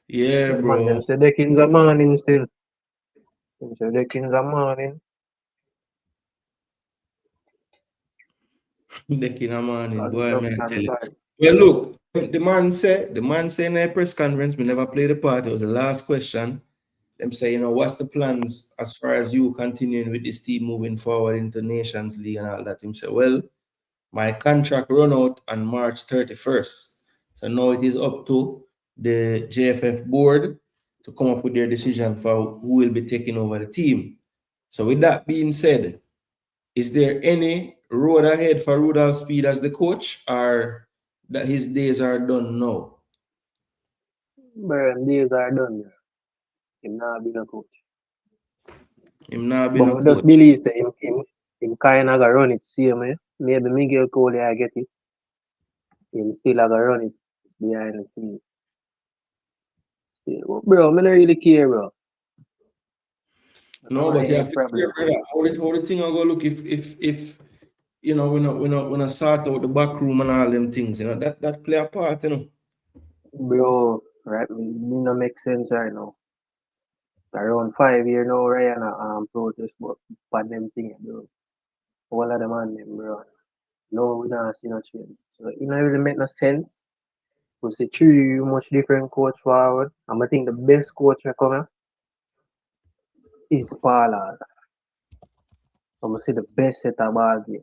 Yeah, But bro. them say the Kings are morning still. Them say the Kings are morning. Back in the morning, All the boy, tough man, and tell you. bad. Well, look, the man said in the press conference, we never played the part. It was the last question. Them say, you know, what's the plans as far as you continuing with this team moving forward into Nations League and all that? Him say, well, my contract run out on March 31st. So now it is up to the JFF board to come up with their decision for who will be taking over the team. So with that being said, is there any road ahead for Rudolph Speed as the coach, or that his days are done now? But them days are done. Yeah. Him not be no coach. Him not been But a I just coach. believe that him kind of gonna run it same way. Maybe Miguel Cole I get it. Him still gonna run it behind the scenes. Still. Bro, I don't really care, bro. No, but you have Any to care, problem. brother. How the thing I go look if you know we not sort out the back room and all them things, you know, that play a part, you know. Bro, right, me no make sense right now. Around 5 years now, Ryan protest but pan them thing, bro. All of them on them, bro. No, we don't see no change. So it don't really make no sense. We see three much different coach forward. And I think the best coach we come is Pollard. I'm gonna see the best set of ball game.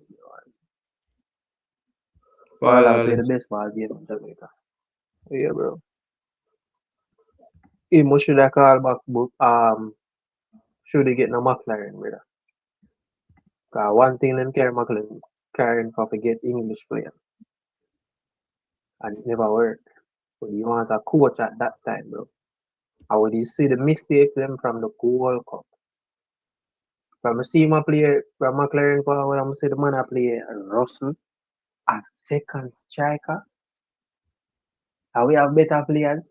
Pollard play the best ball game in Jamaica. Yeah, bro. He must should have called back, but should they get no McLaren, brother. Cause one thing them McLaren carrying for forget English players. And it never worked. But you want a coach at that time, bro. I would you see the mistakes them from the World Cup. From I see my player from McLaren forward, I'm see the man I play Russell as second striker. And we have better players.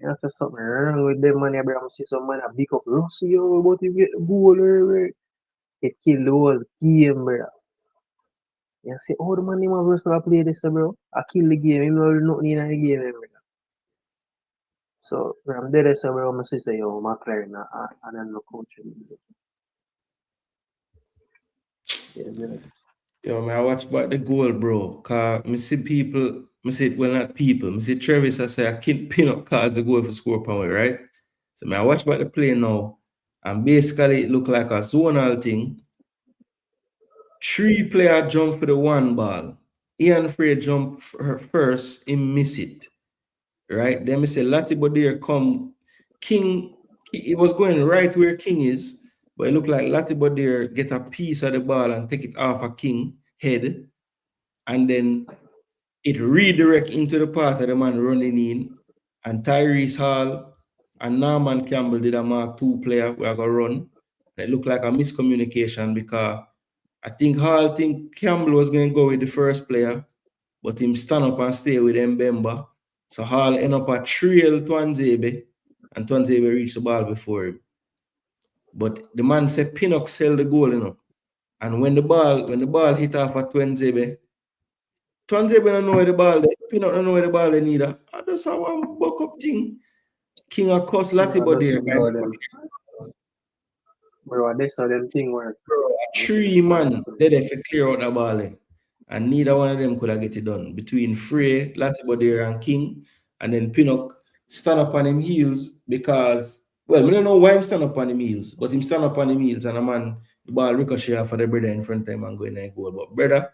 You know, so something wrong with them man, bro. I'm see some man a big up Russell, yo, but you get the goal, bro. It kill the whole game, bro. You see, oh, the man name of Russell play this, bro. I kill the game, him know nothing in the game, bro. So from there, so bro, I'm say yo, McLaren, and then no coaching. Yes, yeah. Yo, man, I watch about the goal, bro. Cause me see people, me see well not people, me see Travis I say I can't pin up cause the goal for score power, right? So man, I watch about the play now, and basically it look like a zonal thing. 3 player jump for the one ball. Ian Frey jump first, he miss it. Right? Then me say Latibo there come King. He was going right where King is, but it looked like Latibo there get a piece of the ball and take it off a King head, and then it redirect into the path of the man running in, and Tyrese Hall and Norman Campbell did a mark 2 player we are gonna run. It looked like a miscommunication because I think Hall think Campbell was going to go with the first player, but him stand up and stay with Mbemba. So Hall end up a trail Twanzebe, and Twanzebe reached the ball before him. But the man said Pinnock sell the goal, you know. And when the ball hit off at Twanzebe don't know where the ball is. Pinnock don't know where the ball is neither. I just have one buck up thing. King of course Latibo there. Bro, this how them thing work. Bro, 3 man they there for clear out the ball. And neither one of them could have get it done. Between Frey, Latibo there and King, and then Pinnock stand up on him heels because, well, we don't know why him stand up on him heels, but him stand up on him heels and a man, the ball ricochet off of the brother in front of him and go in the goal. But brother,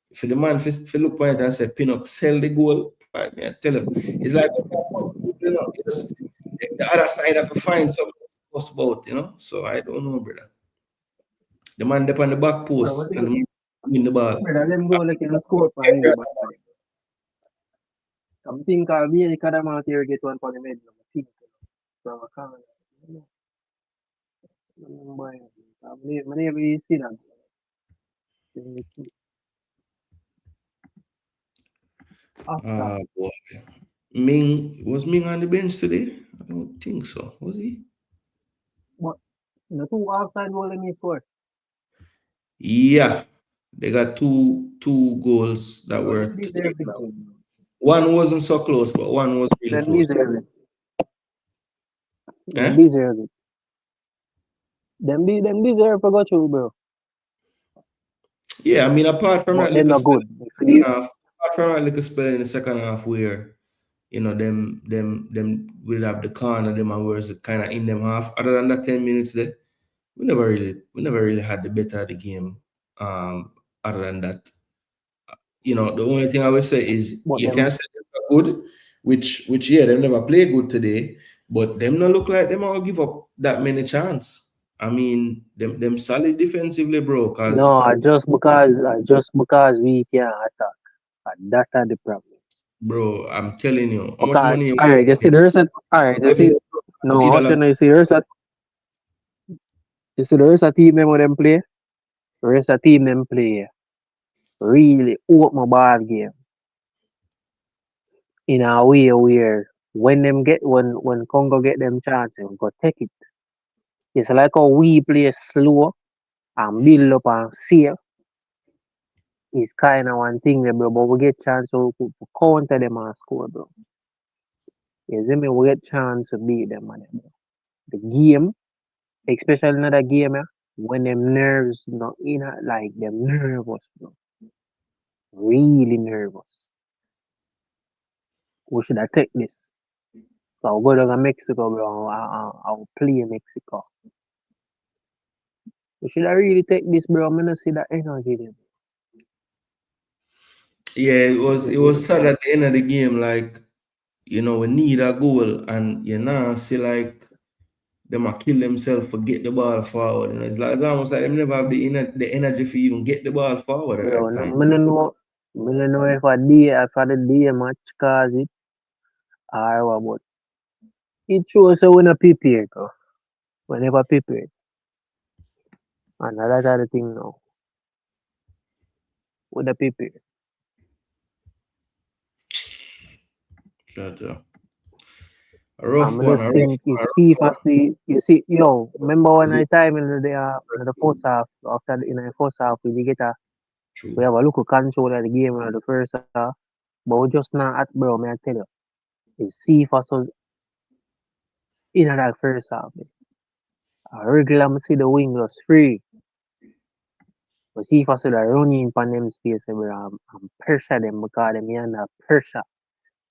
if the man if look point and say Pinnock sell the goal, I tell him, it's like you know, just, the other side have to find something to post about, you know. So I don't know, brother. The man up on the back post and the man win the ball. Brother, them go like in the score for anybody. I'm thinking America them out here get one for the middle. I think from a corner. I never see that. Boy. Was Ming on the bench today? I don't think so. Was he? What? The 2 outside goal in his score. Yeah. They got two goals that were. One wasn't so close, but one was really close. Them deserve it. Them deserve to go through, bro. Yeah, I mean, apart from But that them little not spell good. in the second half, apart from that little spell in the second half where them will have the corner, them and where's kind of in them half. Other than that 10 minutes there, we never really had the better of the game. Other than that, the only thing I will say is But you them can't say they're good, which yeah, they never play good today, but them not look like them all give up that many chance. I mean, them solid defensively, bro. Cause no, just because we can attack. And that's the problem. bro, I'm telling you, how much Because money you alright, you see the rest of alright, you see no see what that? you see the rest of team them what them play? The rest of team them play really open ball game in a way where when Congo get them chance and go take it. It's like how we play slow and build up and save is kind of one thing there, bro. But we get chance to counter them and score, bro. You see me? We get chance to beat them, man. Bro. The game, especially another game, when them nerves not in it, like them nervous, bro. Really nervous. We should have take this. So I'll go down to Mexico, bro. I'll play Mexico. We should have really take this, bro. I'm gonna see that energy there. Yeah, it was sad at the end of the game, like, we need a goal and see like them a kill themselves for get the ball forward. It's almost like them never have the energy for even get the ball forward at Bro, that time. I don't know if the day match cause it or what, but it shows so we're not prepared, bro. We're never prepared. And that's the thing now. We're not prepared. Gotcha. A rough I one, just a rough think one, it's see firstly you see remember when I time in the first half in the first half we get True. we have a look control of the game in the first half, but we just not at bro, may I tell you. It's see first was in that first half. I regular see the wing was free. But see first the running on them space and pressure them because them under pressure.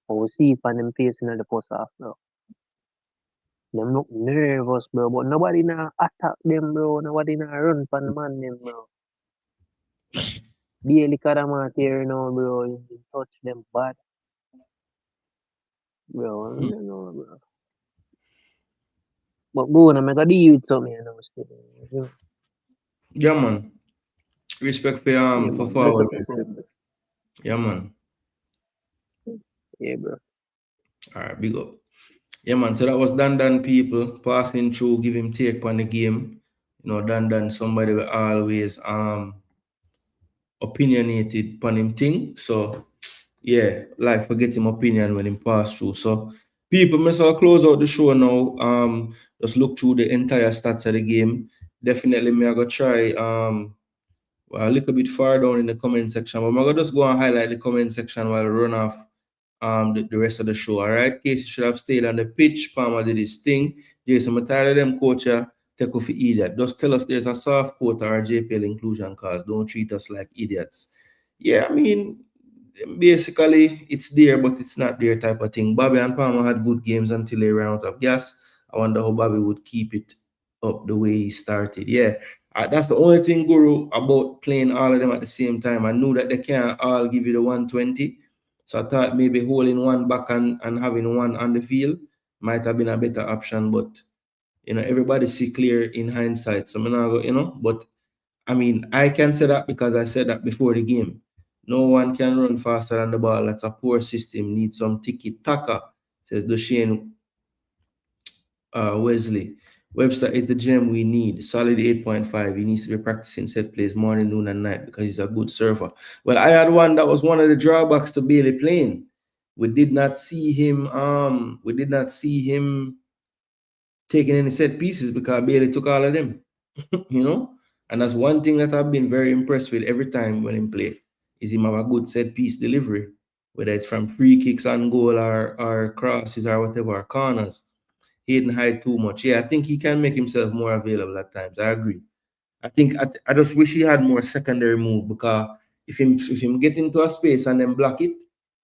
But we see on them face in the first half, bro. Them look nervous, bro, but nobody now attack them, bro. Nobody now run for the man, them, bro. Barely Kadama here, bro. You touch them bad, bro. I don't know, bro. But go on, I'm gonna deal with something, still. Yeah, man. Respect for Yeah, for man. Bless forward. up yourself, bro. Yeah, man. Yeah, bro. All right, big up. Yeah, man. So that was Dan people passing through, give him take on the game. Dan somebody will always opinionated upon him thing. So yeah, like forget him opinion when him pass through. So people, may so close out the show now. Just look through the entire stats of the game. Definitely me I go try a little bit far down in the comment section, but I'm gonna just go and highlight the comment section while I run off the rest of the show. All right, Casey should have stayed on the pitch. Palmer did his thing. Jason, I'm tired of them coach take off the idiot. Just tell us there's a soft quote or a JPL inclusion cause don't treat us like idiots. Yeah, I mean, basically it's there, but it's not there type of thing. Bobby and Palmer had good games until they ran out of gas. I wonder how Bobby would keep it up the way he started. Yeah, that's the only thing, Guru, about playing all of them at the same time. I knew that they can't all give you the 120. So I thought maybe holding one back and having one on the field might have been a better option. But, everybody see clear in hindsight. So I'm not go, but I mean, I can say that because I said that before the game. No one can run faster than the ball. That's a poor system. Need some tiki-taka, says Duchesne Wesley. Webster is the gem we need. Solid 8.5. He needs to be practicing set plays morning, noon, and night because he's a good surfer. Well, I had one that was one of the drawbacks to Bailey playing. We did not see him. Taking any set pieces because Bailey took all of them. And that's one thing that I've been very impressed with every time when he play. Is him have a good set piece delivery, whether it's from free kicks on goal or crosses or whatever, or corners. Hayden high too much. Yeah, I think he can make himself more available at times. I agree. I think I just wish he had more secondary move, because if him get into a space and then block it,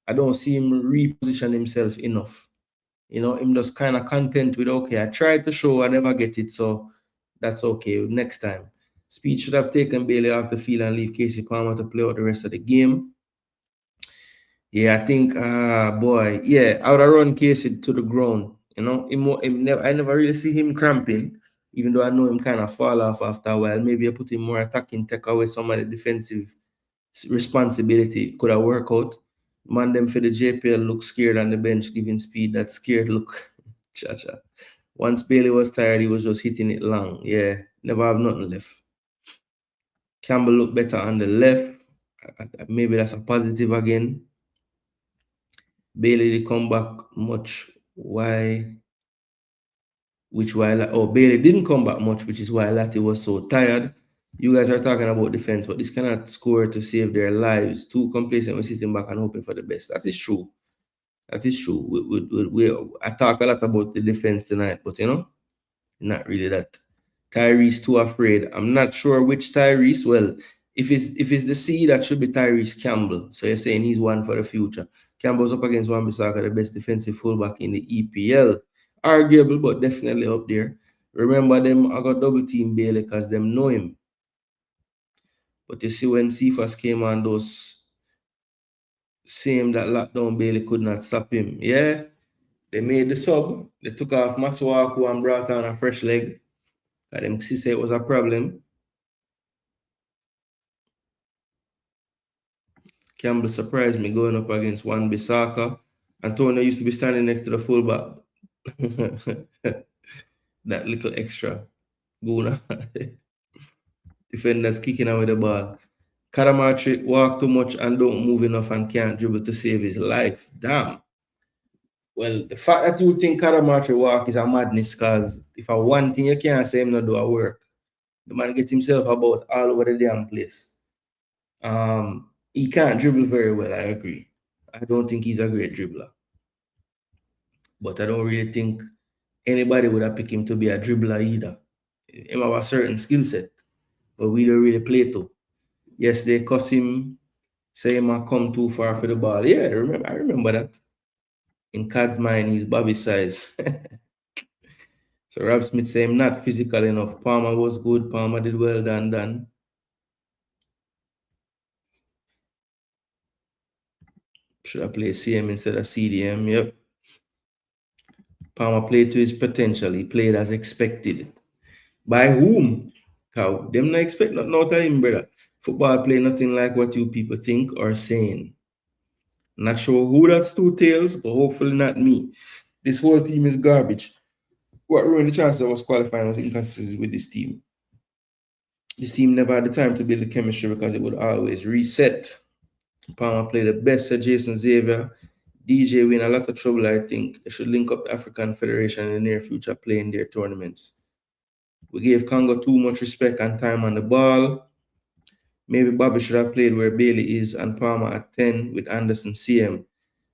I don't see him reposition himself enough. You know, him just kind of content with, okay, I tried to show, I never get it, so that's okay. Next time. Speed should have taken Bailey off the field and leave Casey Palmer to play out the rest of the game. Yeah, I think, boy, yeah, I would have run Casey to the ground. You know, I never really see him cramping, even though I know him kind of fall off after a while. Maybe I put him more attacking, take away some of the defensive responsibility. Could have worked out. Man, them for the JPL look scared on the bench, giving Speed that scared look. Cha-cha. Once Bailey was tired, he was just hitting it long. Yeah, never have nothing left. Campbell looked better on the left. Maybe that's a positive again. Bailey did come back much. Why? Bailey didn't come back much, which is why Lati was so tired. You guys are talking about defense, but this cannot score to save their lives. Too complacent, we're sitting back and hoping for the best. That is true. That is true. I talk a lot about the defense tonight, but you know, not really that. Tyrese too afraid. I'm not sure which Tyrese. Well, if it's the C, that should be Tyrese Campbell. So you're saying he's one for the future. Campbell's up against Wan-Bissaka, the best defensive fullback in the EPL. Arguable, but definitely up there. Remember them, I got double team Bailey because them know him. But you see, when Cephas came on, those same that lockdown Bailey could not stop him. Yeah, they made the sub. They took off Masuaku and brought on a fresh leg. And them say it was a problem. Campbell surprised me going up against Wan-Bissaka. Antonio used to be standing next to the fullback. That little extra. Gooner. Defenders kicking away the ball. Karamatri walk too much and don't move enough and can't dribble to save his life. Damn. Well, the fact that you think Karamatri walk is a madness, because if I one thing you can't say him not do a work. The man gets himself about all over the damn place. He can't dribble very well, I agree. I don't think he's a great dribbler. But I don't really think anybody would have picked him to be a dribbler either. He have a certain skill set, but we don't really play to. Yes, they cuss him, say him come too far for the ball. Yeah, I remember that. In Cad's mind, he's Bobby size. So Rob Smith say him not physical enough. Palmer was good. Palmer did well done. Should I play CM instead of CDM? Yep. Palmer played to his potential. He played as expected. By whom? How? Them not expect nothing out of him, brother. Football play nothing like what you people think or saying. Not sure who that's two tails, but hopefully not me. This whole team is garbage. What ruined the chance of us qualifying was inconsistency with this team. This team never had the time to build the chemistry because it would always reset. Palmer played the best at Jason Xavier. DJ win a lot of trouble, I think. They should link up the African Federation in the near future playing their tournaments. We gave Congo too much respect and time on the ball. Maybe Bobby should have played where Bailey is and Palmer at 10 with Anderson CM.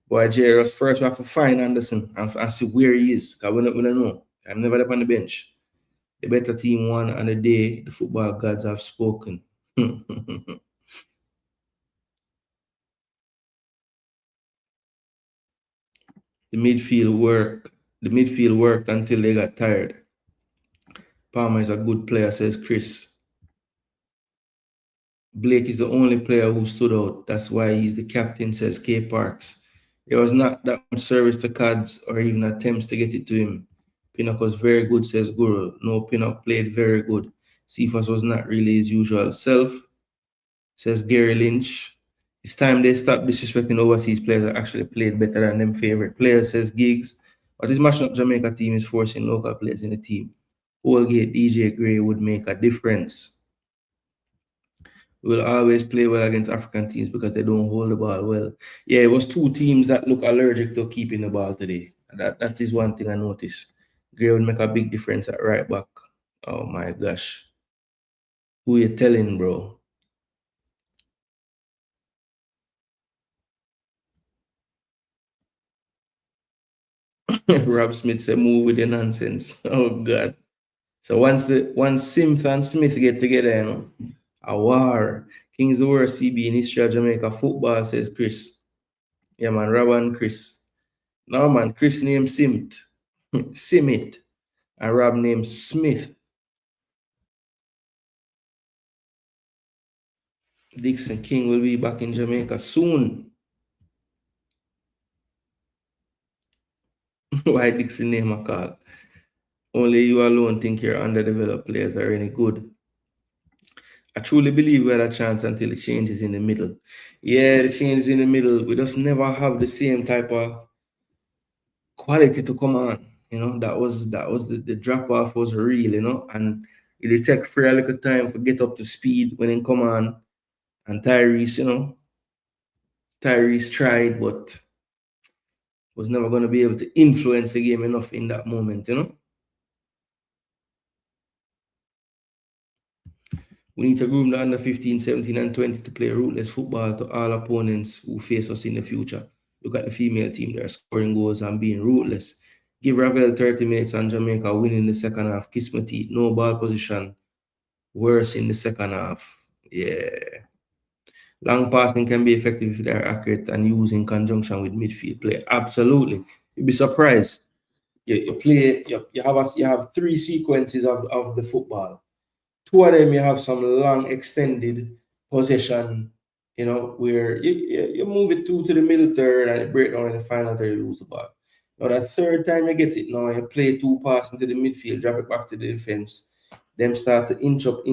Boy, Jairus, first we have to find Anderson and see where he is, because we don't know. I'm never up on the bench. The better team won on the day the football gods have spoken. The midfield worked until they got tired. Palmer is a good player, says Chris. Blake is the only player who stood out. That's why he's the captain, says K Parks. There was not that much service to Cards or even attempts to get it to him. Pinnock was very good, says Guru. No, Pinnock played very good. Cephas was not really his usual self, says Gary Lynch. It's time they stop disrespecting overseas players that actually played better than them favorite players, says Giggs. But this matching up Jamaica team is forcing local players in the team. Holgate, DJ Gray would make a difference. We will always play well against African teams because they don't hold the ball well. Yeah, it was two teams that look allergic to keeping the ball today. That is one thing I noticed. Gray would make a big difference at right back. Oh my gosh. Who you telling, bro? Rob Smith said, move with the nonsense. Oh God. So once Simth and Smith get together, you know, a war. King's the worst CB in history of Jamaica football, says Chris. Yeah, man, Rob and Chris. No, man, Chris named Simt. Simit. And Rob named Smith. Dixon King will be back in Jamaica soon. Why Dixon name a call? Only you alone think your underdeveloped players are any good. I truly believe we had a chance until it changes in the middle. Yeah, the changes in the middle. We just never have the same type of quality to come on. You know, that was the drop off was real, you know, and it'll take for a little time to get up to speed when it come on. And Tyrese, you know, Tyrese tried, but was never going to be able to influence the game enough in that moment, you know. We need to groom the under 15, 17, and 20 to play ruthless football to all opponents who face us in the future. Look at the female team, they're scoring goals and being ruthless. Give Ravel 30 minutes and Jamaica win in the second half. Kiss my teeth, no ball position. Worse in the second half. Yeah. Long passing can be effective if they're accurate and used in conjunction with midfield play. Absolutely. You'd be surprised. You have three sequences of the football. Two of them, you have some long extended possession, you know, where you move it to the middle third and it break down in the final third, you lose the ball. Now, that third time you get it, now you play two passes into the midfield, drop it back to the defense. Them start to inch up,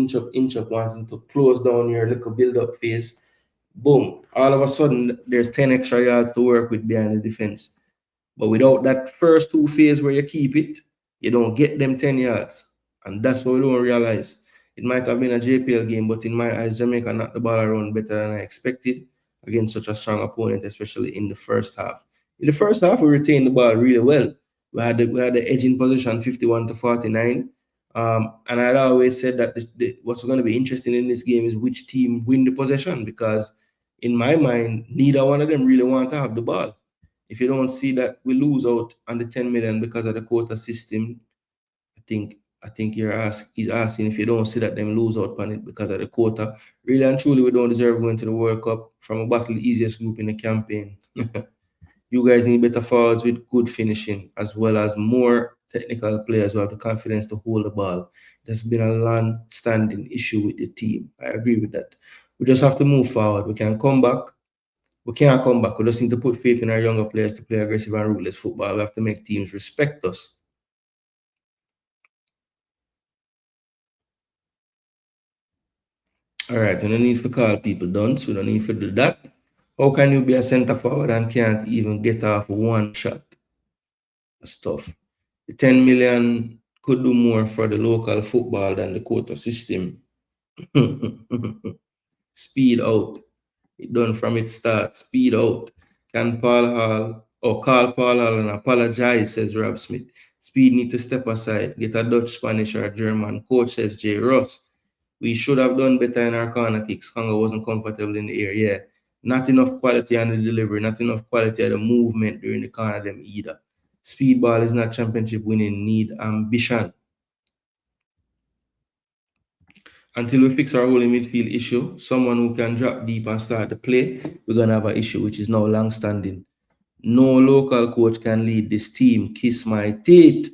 wanting to close down your little build-up phase. Boom. All of a sudden, there's 10 extra yards to work with behind the defense. But without that first two phase where you keep it, you don't get them 10 yards. And that's what we don't realize. It might have been a JPL game, but in my eyes, Jamaica knocked the ball around better than I expected against such a strong opponent, especially in the first half. In the first half, we retained the ball really well. We had the edge in position 51-49. And I'd always said that what's going to be interesting in this game is which team win the possession, because in my mind, neither one of them really want to have the ball. If you don't see that we lose out on the 10 million because of the quota system, I think he's asking if you don't see that them lose out on it because of the quota. Really and truly, we don't deserve going to the World Cup from a battle the easiest group in the campaign. You guys need better forwards with good finishing, as well as more technical players who have the confidence to hold the ball. There's been a long-standing issue with the team. I agree with that. We just have to move forward. We can come back. We can't come back. We just need to put faith in our younger players to play aggressive and ruthless football. We have to make teams respect us. All right, we don't need to call people dunce. We don't need to do that. How can you be a center forward and can't even get off one shot? That's tough. The 10 million could do more for the local football than the quota system. Speed out. It done from its start. Speed out. Can Paul Hall call Paul Hall and apologize, says Rob Smith. Speed need to step aside. Get a Dutch, Spanish, or German coach, says J. Ross. We should have done better in our corner kicks. Congo wasn't comfortable in the air. Yeah. Not enough quality on the delivery, not enough quality of the movement during the corner them either. Speedball is not championship winning, need ambition. Until we fix our whole midfield issue, someone who can drop deep and start the play, we're going to have an issue, which is now long-standing. No local coach can lead this team. Kiss my teeth.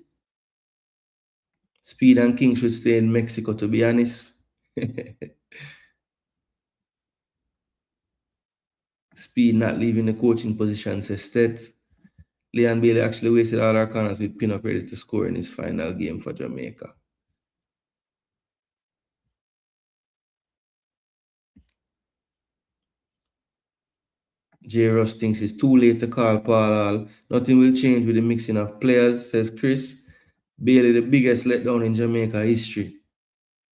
Speed and King should stay in Mexico, to be honest. Speed not leaving the coaching position, says Stets. Leon Bailey actually wasted all our corners with Pinnock ready to score in his final game for Jamaica. J. Ross thinks it's too late to call Paul Hall. Nothing will change with the mixing of players, says Chris. Bailey, the biggest letdown in Jamaica history.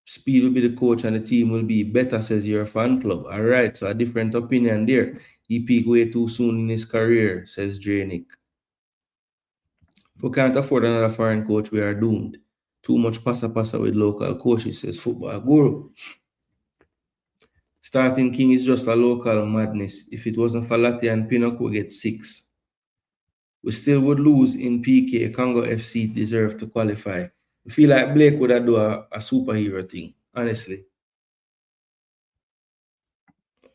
Speed will be the coach and the team will be better, says your fan club. All right, so a different opinion there. He peaked way too soon in his career, says Dre Nick. If we can't afford another foreign coach, we are doomed. Too much passa with local coaches, says Football Guru. Starting King is just a local madness. If it wasn't for Latte and Pinnock, we get 6. We still would lose in PK. Congo FC deserve to qualify. I feel like Blake would have done a superhero thing, honestly.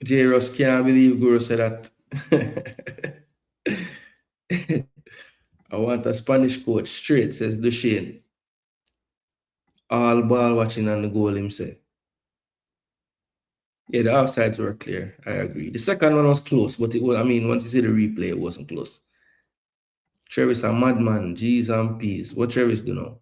J. Ross can't believe Guru said that. I want a Spanish coach straight, says Duchesne. All ball watching on the goal himself. Yeah, the offsides were clear. I agree. The second one was close, but it was, I mean, once you see the replay, it wasn't close. Travis a madman. G's and P's. What Travis do now?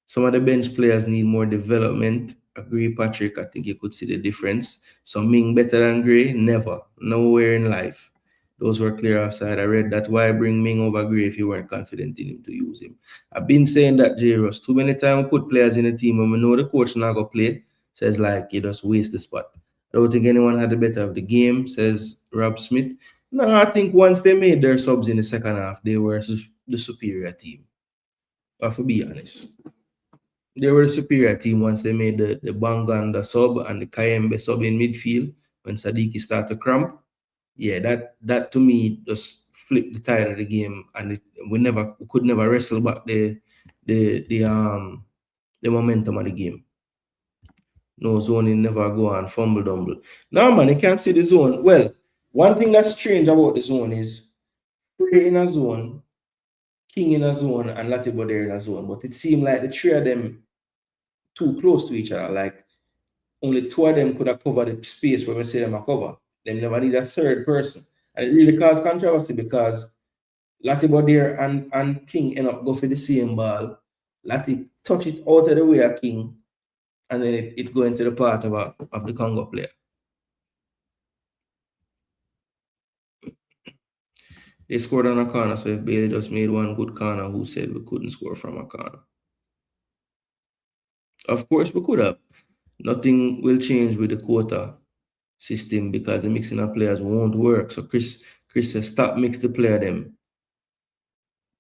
Some of the bench players need more development. Agree, Patrick. I think you could see the difference. Some Ming better than Gray? Never. Nowhere in life. Those were clear offside. I read that. Why bring Ming over Gray if you weren't confident in him to use him? I've been saying that, J. Ross. Too many times we put players in the team when we know the coach not going to play. Says like, you just waste the spot. I don't think anyone had the better of the game, says Rob Smith. No, I think once they made their subs in the second half, they were the superior team. But to be honest, they were the superior team once they made the Banganda sub and the Kayembe sub in midfield when Sadiki started to cramp. Yeah, that to me just flipped the tide of the game, and we could never wrestle back the momentum of the game. No zoning, never go on, fumble dumble. No man, you can't see the zone. Well, one thing that's strange about the zone is Frey in a zone, King in a zone, and Latibo there in a zone. But it seemed like the three of them too close to each other. Like only two of them could have covered the space where we say them a cover. They never need a third person. And it really caused controversy because Latibo there and King end up go for the same ball. Lati touch it out of the way of King, and then it go into the part of the Congo player. They scored on a corner, so if Bailey just made one good corner, who said we couldn't score from a corner? Of course we could have. Nothing will change with the quota system because the mixing of players won't work. So Chris says stop mix the player them.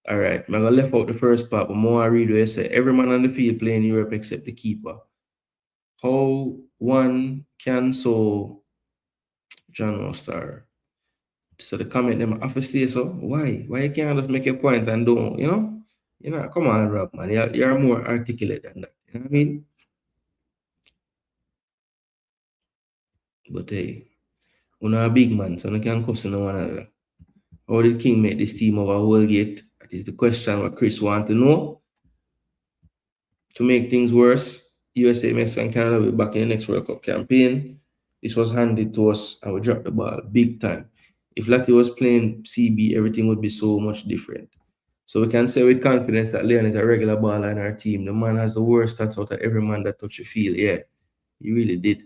All right, I'm gonna left out the first part, but more I read where it say every man on the field playing Europe except the keeper. How one can so John Star. So the comment them have to stay so. Why? Why you can't just make a point and don't, you know? Come on, Rob, man. You're more articulate than that. You know what I mean? But hey, we're not a big man, so we can't cuss no one another. How did King make this team over Holgate? That is the question what Chris wants to know. To make things worse, USA, Mexico, and Canada will be back in the next World Cup campaign. This was handed to us and we dropped the ball big time. If Lati was playing CB, everything would be so much different. So we can say with confidence that Leon is a regular baller in our team. The man has the worst stats out of every man that touched the field. Yeah, he really did.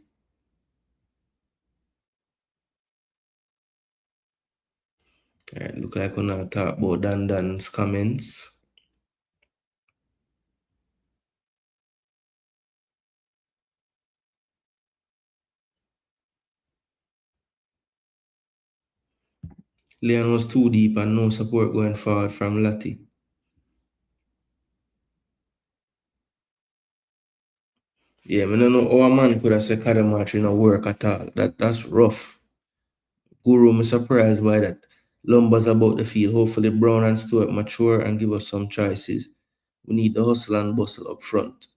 All right, look like we're going to talk about Dan's comments. Leon was too deep and no support going forward from Lati. Yeah, I don't know how a man could have said Kadamatri no work at all. That's rough. Guru, I'm surprised by that. Lumbers about the field. Hopefully Brown and Stewart mature and give us some choices. We need the hustle and bustle up front.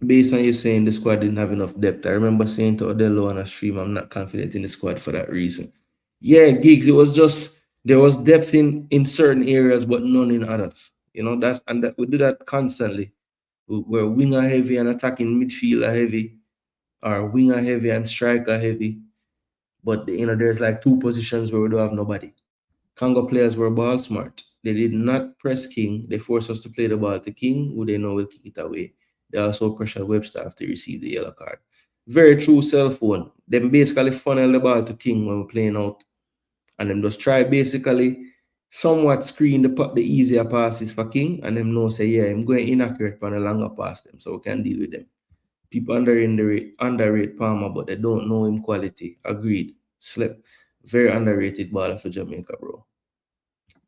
Based on you saying the squad didn't have enough depth, I remember saying to Odello on a stream, I'm not confident in the squad for that reason. Yeah, Gigs, it was just, there was depth in certain areas, but none in others. You know, we do that constantly. We're winger heavy and attacking midfielder heavy, or winger heavy and striker heavy. But, there's like two positions where we don't have nobody. Congo players were ball smart. They did not press King. They forced us to play the ball to King, who they know will kick it away. They also pressured Webster after he received the yellow card. Very true cell phone. Them basically funnel the ball to King when we're playing out. And them just try basically somewhat screen the easier passes for King. And them know say, yeah, I'm going inaccurate for the longer pass them so we can deal with them. People underrate Palmer, but they don't know him quality. Agreed. Slept. Very underrated baller for Jamaica, bro.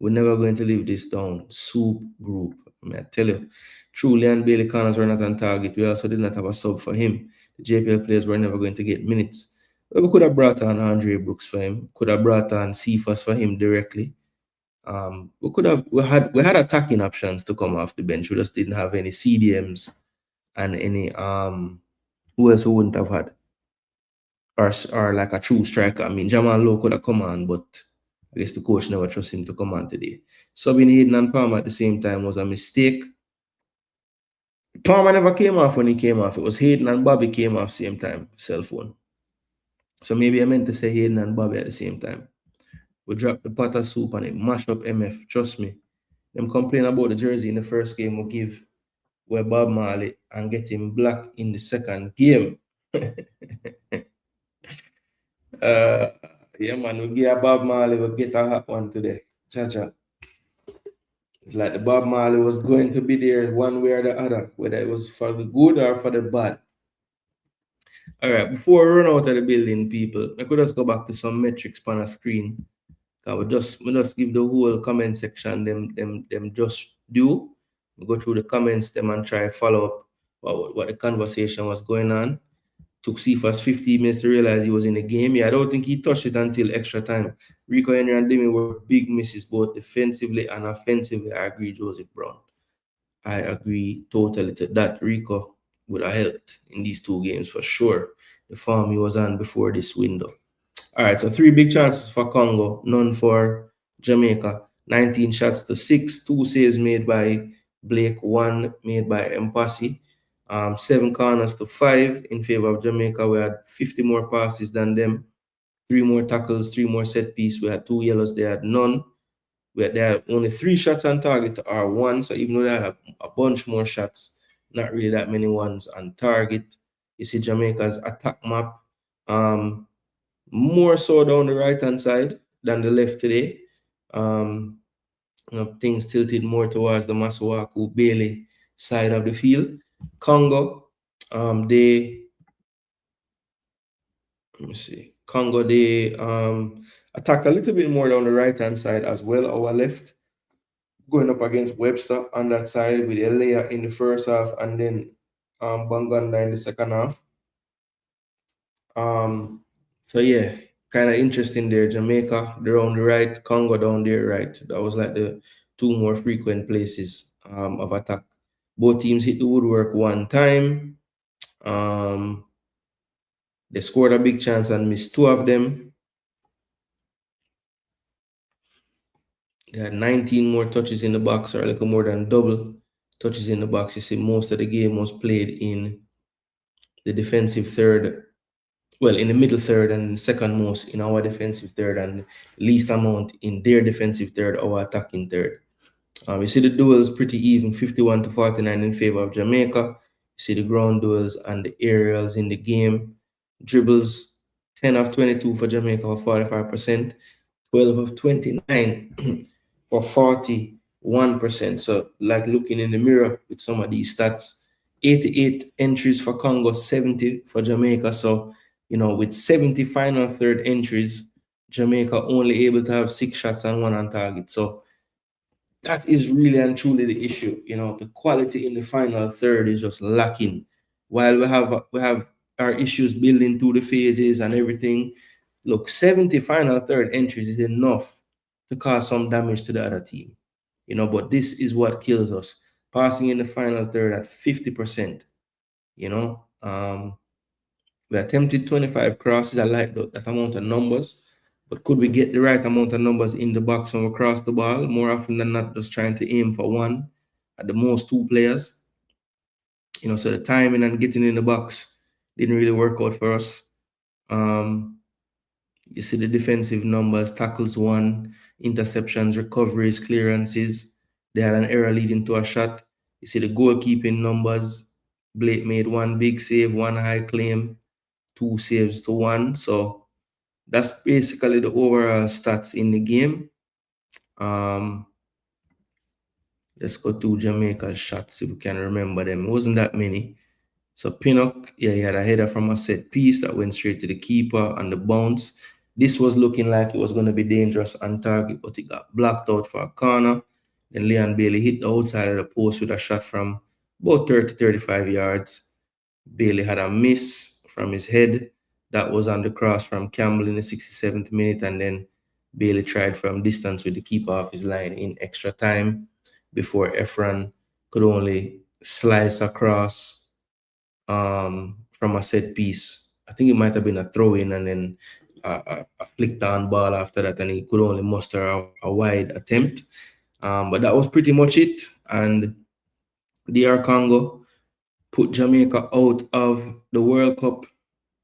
We're never going to leave this down. Soup group. I tell you, truly and Bailey Connors were not on target. We also did not have a sub for him. The JPL players were never going to get minutes. We could have brought on Andre Brooks for him. Could have brought on Cephas for him directly. We had attacking options to come off the bench. We just didn't have any CDMs and any who else we wouldn't have had, or like a true striker. I mean, Jamal Lowe could have come on, but I guess the coach never trusted him to come on today. Subbing Hayden and Palmer at the same time was a mistake. Palmer never came off when he came off. It was Hayden and Bobby came off same time, cell phone. So maybe I meant to say Hayden and Bobby at the same time. We dropped the pot of soup and it mashed up MF. Trust me. Them complain about the jersey in the first game we give where Bob Marley and get him black in the second game. Yeah, man, we give Bob Marley, we get a hot one today. Cha-cha. It's like the Bob Marley was going to be there one way or the other, whether it was for the good or for the bad. All right, before we run out of the building, people, I could just go back to some metrics on the screen. We just give the whole comment section them just do. We go through the comments them and try to follow up what the conversation was going on. Took Cephas 15 minutes to realize he was in the game. Yeah, I don't think he touched it until extra time. Rico Henry and Demi were big misses both defensively and offensively. I agree, Joseph Brown. I agree totally to that. Rico would have helped in these two games for sure. The form he was on before this window. All right, so 3 big chances for Congo, none for Jamaica. 19 shots to 6, 2 saves made by Blake, 1 made by Mpasi. 7 corners to 5 in favor of Jamaica. We had 50 more passes than them, 3 more tackles, 3 more set piece. We had 2 yellows, they had none. They had only 3 shots on target to our 1. So even though they had a bunch more shots, not really that many ones on target. You see Jamaica's attack map. More so down the right-hand side than the left today. Things tilted more towards the Masuaku Bailey side of the field. Congo, they attacked a little bit more down the right-hand side as well, our left, going up against Webster on that side with Elia in the first half and then Banganda in the second half. So yeah, kind of interesting there. Jamaica, they're on the right, Congo down there right. That was like the 2 more frequent places of attack. Both teams hit the woodwork 1 time. They scored a big chance and missed 2 of them. They had 19 more touches in the box, or a little more than double touches in the box. You see, most of the game was played in the defensive third. Well, in the middle third and second most in our defensive third, and least amount in their defensive third, our attacking third. You see the duels pretty even, 51 to 49 in favor of Jamaica. You see the ground duels and the aerials in the game. Dribbles, 10 of 22 for Jamaica for 45%, 12 of 29 for 41%. So like looking in the mirror with some of these stats, 88 entries for Congo, 70 for Jamaica. So, you know, with 70 final third entries, Jamaica only able to have 6 shots and 1 on target. So that is really and truly the issue. You know, the quality in the final third is just lacking. While we have our issues building through the phases and everything, look, 70 final third entries is enough to cause some damage to the other team. You know, but this is what kills us. Passing in the final third at 50%. You know, we attempted 25 crosses. I like that amount of numbers. But could we get the right amount of numbers in the box when we cross the ball? More often than not, just trying to aim for 1, at the most 2 players. You know, so the timing and getting in the box didn't really work out for us. You see the defensive numbers, tackles 1, interceptions, recoveries, clearances. They had an error leading to a shot. You see the goalkeeping numbers. Blake made 1 big save, 1 high claim, 2 saves to 1. So that's basically the overall stats in the game. Let's go to Jamaica's shots if we can remember them. It wasn't that many. So Pinnock, yeah, he had a header from a set piece that went straight to the keeper on the bounce. This was looking like it was going to be dangerous on target, but it got blocked out for a corner. Then Leon Bailey hit the outside of the post with a shot from about 30-35 yards. Bailey had a miss from his head That was on the cross from Campbell in the 67th minute, and then Bailey tried from distance with the keeper off his line in extra time before Efron could only slice across from a set piece. I think it might have been a throw in and then a flicked on ball after that, and he could only muster a wide attempt. But that was pretty much it. And DR Congo put Jamaica out of the World Cup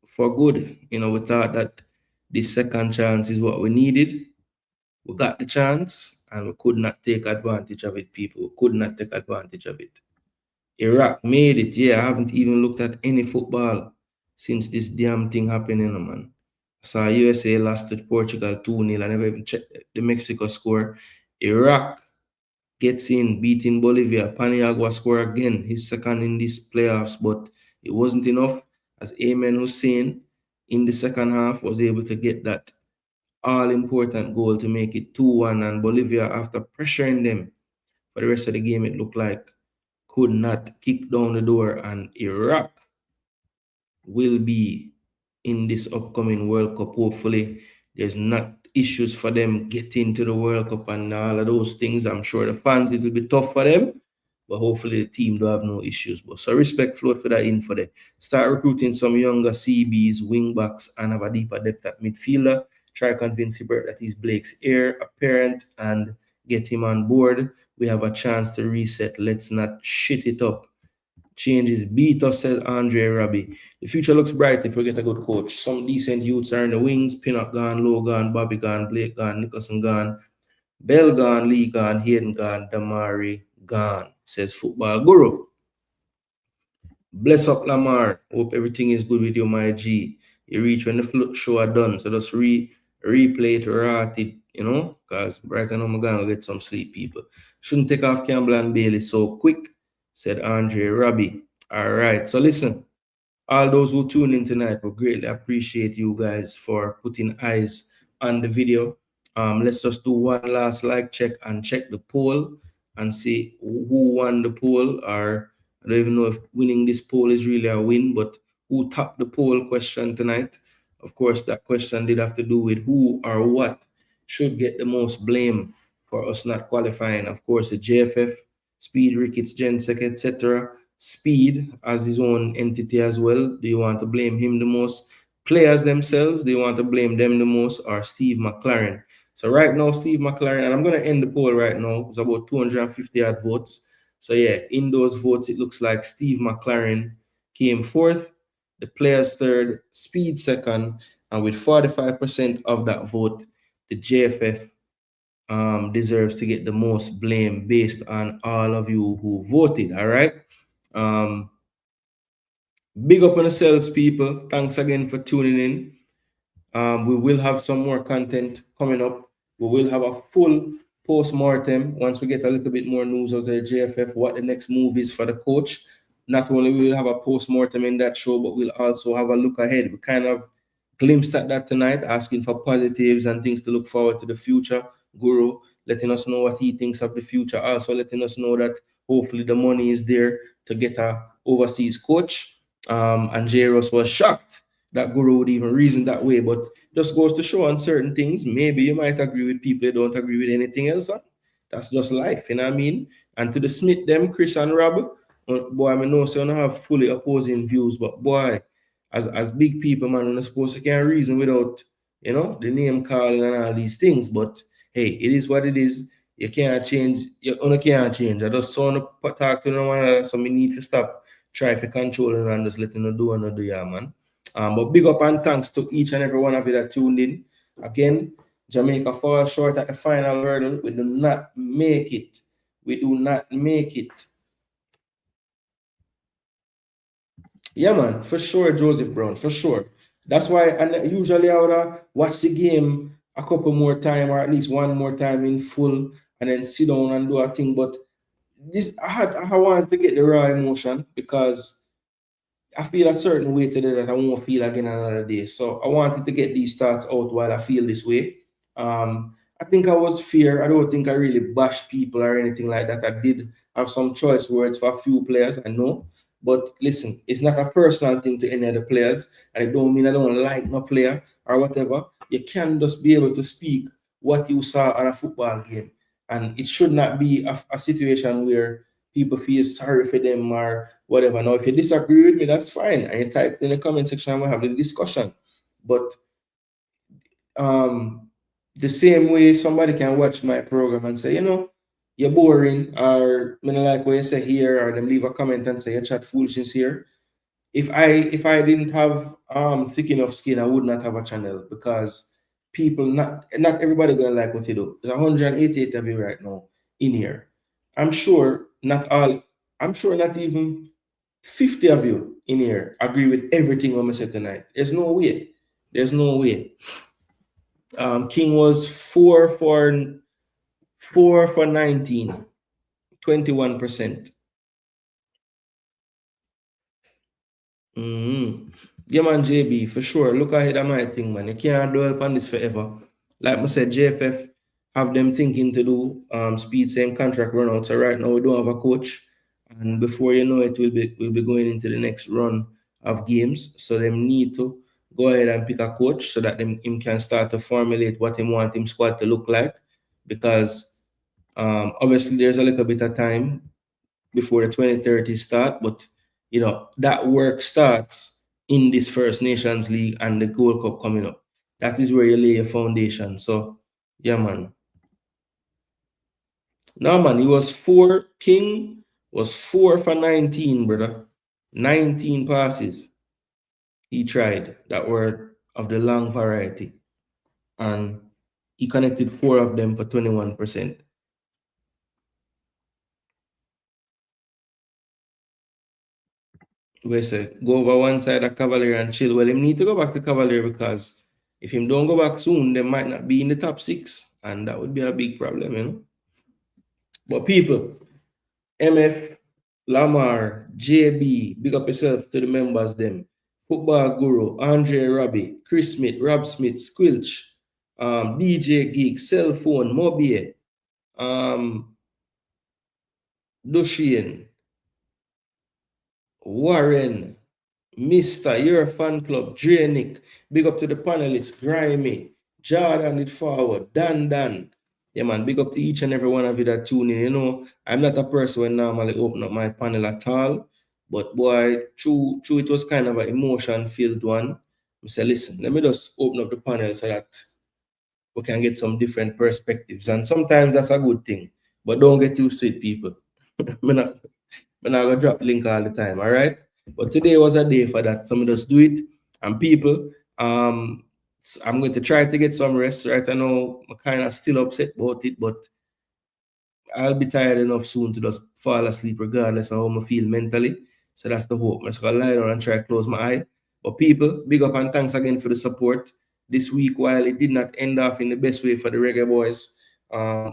for good. You know, we thought that this second chance is what we needed. We got the chance and we could not take advantage of it, people. We could not take advantage of it. Iraq made it. Yeah, I haven't even looked at any football since this damn thing happened, you know, man. I saw USA lost to Portugal 2-0. I never even checked the Mexico score. Iraq gets in, beating Bolivia. Paniagua score again. He's second in these playoffs, but it wasn't enough. As Ayman Hussein in the second half was able to get that all-important goal to make it 2-1, and Bolivia, after pressuring them for the rest of the game, it looked like could not kick down the door, and Iraq will be in this upcoming World Cup. Hopefully, there's not issues for them getting to the World Cup and all of those things. I'm sure the fans, it will be tough for them, but hopefully the team don't have no issues. But so respect float for that info there. Start recruiting some younger CBs, wing backs, and have a deeper depth at midfielder. Try convince Hibbert that he's Blake's heir apparent and get him on board. We have a chance to reset. Let's not shit it up. Changes beat us, said Andre Rabi. The future looks bright if we get a good coach. Some decent youths are in the wings. Pinnock gone, Lowe gone, Bobby gone, Blake gone, Nicholson gone, Bell gone, Lee gone, Hayden gone, Damari gone, says Football Guru. Bless up, Lamar. Hope everything is good with you, my G. You reach when the show are done, so just replay it, rat it, you know, because right now I'm going to get some sleep, people. Shouldn't take off Campbell and Bailey so quick, said Andre Rabi. All right, so listen, all those who tune in tonight, we greatly appreciate you guys for putting eyes on the video. Let's just do one last like check and check the poll and see who won the poll, or I don't even know if winning this poll is really a win, but who topped the poll question tonight. Of course, that question did have to do with who or what should get the most blame for us not qualifying. Of course, the JFF, Speed, Ricketts, Gensec, etc. Speed as his own entity as well. Do you want to blame him the most? Players themselves, do you want to blame them the most, or Steve McLaren? So right now, Steve McLaren, and I'm going to end the poll right now. It's about 250 odd votes. So yeah, in those votes, it looks like Steve McLaren came fourth, the players third, Speed second, and with 45% of that vote, the JFF deserves to get the most blame based on all of you who voted. All right. Big up on yourselves, people. Thanks again for tuning in. We will have some more content coming up. We will have a full post-mortem once we get a little bit more news of the JFF, what the next move is for the coach. Not only will we have a post-mortem in that show, but we'll also have a look ahead. We kind of glimpsed at that tonight, asking for positives and things to look forward to the future. Guru letting us know what he thinks of the future, also letting us know that hopefully the money is there to get a overseas coach. And Jairus was shocked that Guru would even reason that way, but just goes to show on certain things. Maybe you might agree with people you don't agree with anything else on. That's just life, you know what I mean? And to the Smith, them, Chris and Rob, boy, I know so I don't have fully opposing views, but boy, as big people, man, you're not supposed to can't reason without, you know, the name calling and all these things. But hey, it is what it is. You can't change, you can't change. I just saw to talk to no one, so we need to stop, try to control it and just letting them do and do, yeah, man. But big up and thanks to each and every one of you that tuned in. Again, Jamaica falls short at the final hurdle. We do not make it. We do not make it. Yeah, man, for sure, Joseph Brown, for sure. That's why usually I would watch the game a couple more time, or at least one more time in full, and then sit down and do a thing. But this, I wanted to get the raw emotion because I feel a certain way today that I won't feel again another day. So I wanted to get these thoughts out while I feel this way. I think I was fair. I don't think I really bashed people or anything like that. I did have some choice words for a few players, I know. But listen, it's not a personal thing to any of the players, and it don't mean I don't like no player or whatever. You can just be able to speak what you saw on a football game, and it should not be a situation where people feel sorry for them or whatever. Now, if you disagree with me, that's fine, and you type in the comment section and we'll have the discussion. But the same way somebody can watch my program and say, you know, you're boring, or I don't like what you say here, or them leave a comment and say you chat foolishness here. If I didn't have thick enough skin, I would not have a channel, because people, not everybody gonna like what you do. There's 188 of you right now in here. I'm sure not even 50 of you in here agree with everything I'm gonna say tonight. There's no way. There's no way. King was 4 for 19, 21%. Yeah, man, JB, for sure. Look ahead of my thing, man. You can't dwell on this forever. Like I said, JFF have them thinking to do speed same contract run out. So right now we don't have a coach, and before you know it, we'll be going into the next run of games. So them need to go ahead and pick a coach so that him can start to formulate what him want him squad to look like, because obviously there's a little bit of time before the 2030 start, but you know that work starts in this First Nations League and the Gold Cup coming up. That is where you lay your foundation. So yeah, man. No, man, King was 4 for 19, brother. 19 passes. He tried that word of the long variety, and he connected 4 of them for 21%. We say go over one side of Cavalier and chill. Well, him need to go back to Cavalier, because if him don't go back soon, they might not be in the top 6, and that would be a big problem, you know. But people, MF, Lamar, JB, big up yourself to the members them. Football Guru, Andre Robbie, Chris Smith, Rob Smith, Squilch, DJ Geek, Cell Phone, Mobie, Dushian, Warren, Mr. Your Fan Club, Dranic, big up to the panelists, Grimy, Jordan it forward, Dan. Yeah, man, big up to each and every one of you that tune in. You know, I'm not a person when normally open up my panel at all, but boy, true, it was kind of an emotion-filled one. I say, listen, let me just open up the panel so that we can get some different perspectives. And sometimes that's a good thing, but don't get used to it, people. I'm not gonna drop link all the time, all right? But today was a day for that. Some of us do it, and people, I'm going to try to get some rest, right? I know I'm kind of still upset about it, but I'll be tired enough soon to just fall asleep regardless of how I feel mentally. So that's the hope. I'm just gonna lie down and try to close my eye. But people, big up and thanks again for the support this week. While it did not end off in the best way for the Reggae Boyz,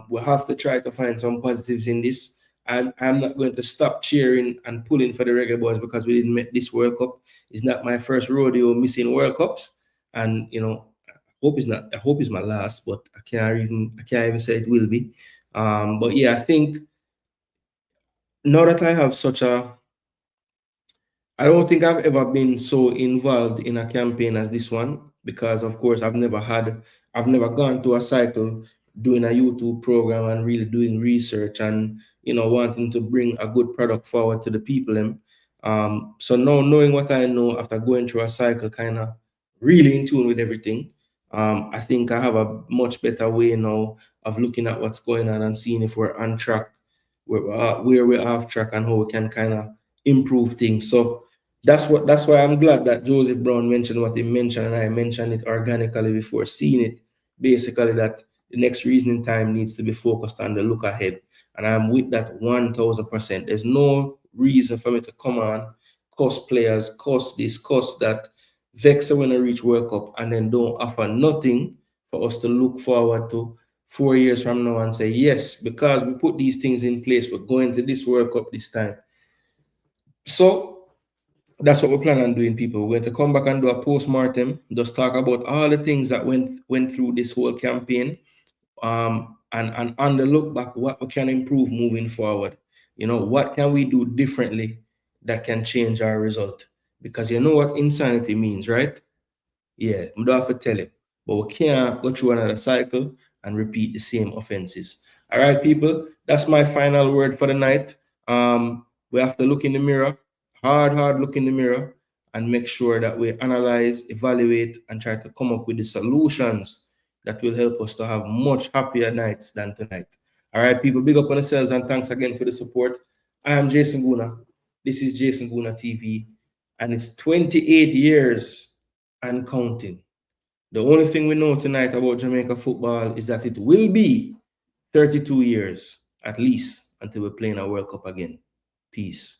we have to try to find some positives in this. And I'm not going to stop cheering and pulling for the Reggae Boyz because we didn't make this World Cup. It's not my first rodeo missing World Cups, and you know, I hope it's my last, but I can't even say it will be. But yeah, I think now that I have I don't think I've ever been so involved in a campaign as this one, because of course I've never gone through a cycle doing a YouTube program and really doing research and, you know, wanting to bring a good product forward to the people. So now knowing what I know after going through a cycle, kind of really in tune with everything, I think I have a much better way now of looking at what's going on and seeing if we're on track, where we're off track, and how we can kind of improve things. So that's why I'm glad that Joseph Brown mentioned what he mentioned, and I mentioned it organically before seeing it, basically that the next reasoning time needs to be focused on the look ahead. And I'm with that 1000%. There's no reason for me to come on, cost players, cost this, cost that, vex when I reach World Cup, and then don't offer nothing for us to look forward to 4 years from now and say, yes, because we put these things in place, we're going to this World Cup this time. So that's what we plan on doing, people. We're going to come back and do a post-mortem, just talk about all the things that went through this whole campaign, and on the look back, what we can improve moving forward. You know, what can we do differently that can change our result. Because you know what insanity means, right? Yeah, I don't have to tell you. But we can't go through another cycle and repeat the same offenses. All right, people, that's my final word for the night. We have to look in the mirror, hard look in the mirror, and make sure that we analyze, evaluate, and try to come up with the solutions that will help us to have much happier nights than tonight. All right, people, big up on yourselves, and thanks again for the support. I am Jason Gooner. This is Jason Gooner TV, and it's 28 years and counting. The only thing we know tonight about Jamaica football is that it will be 32 years at least until we're playing a World Cup again. Peace.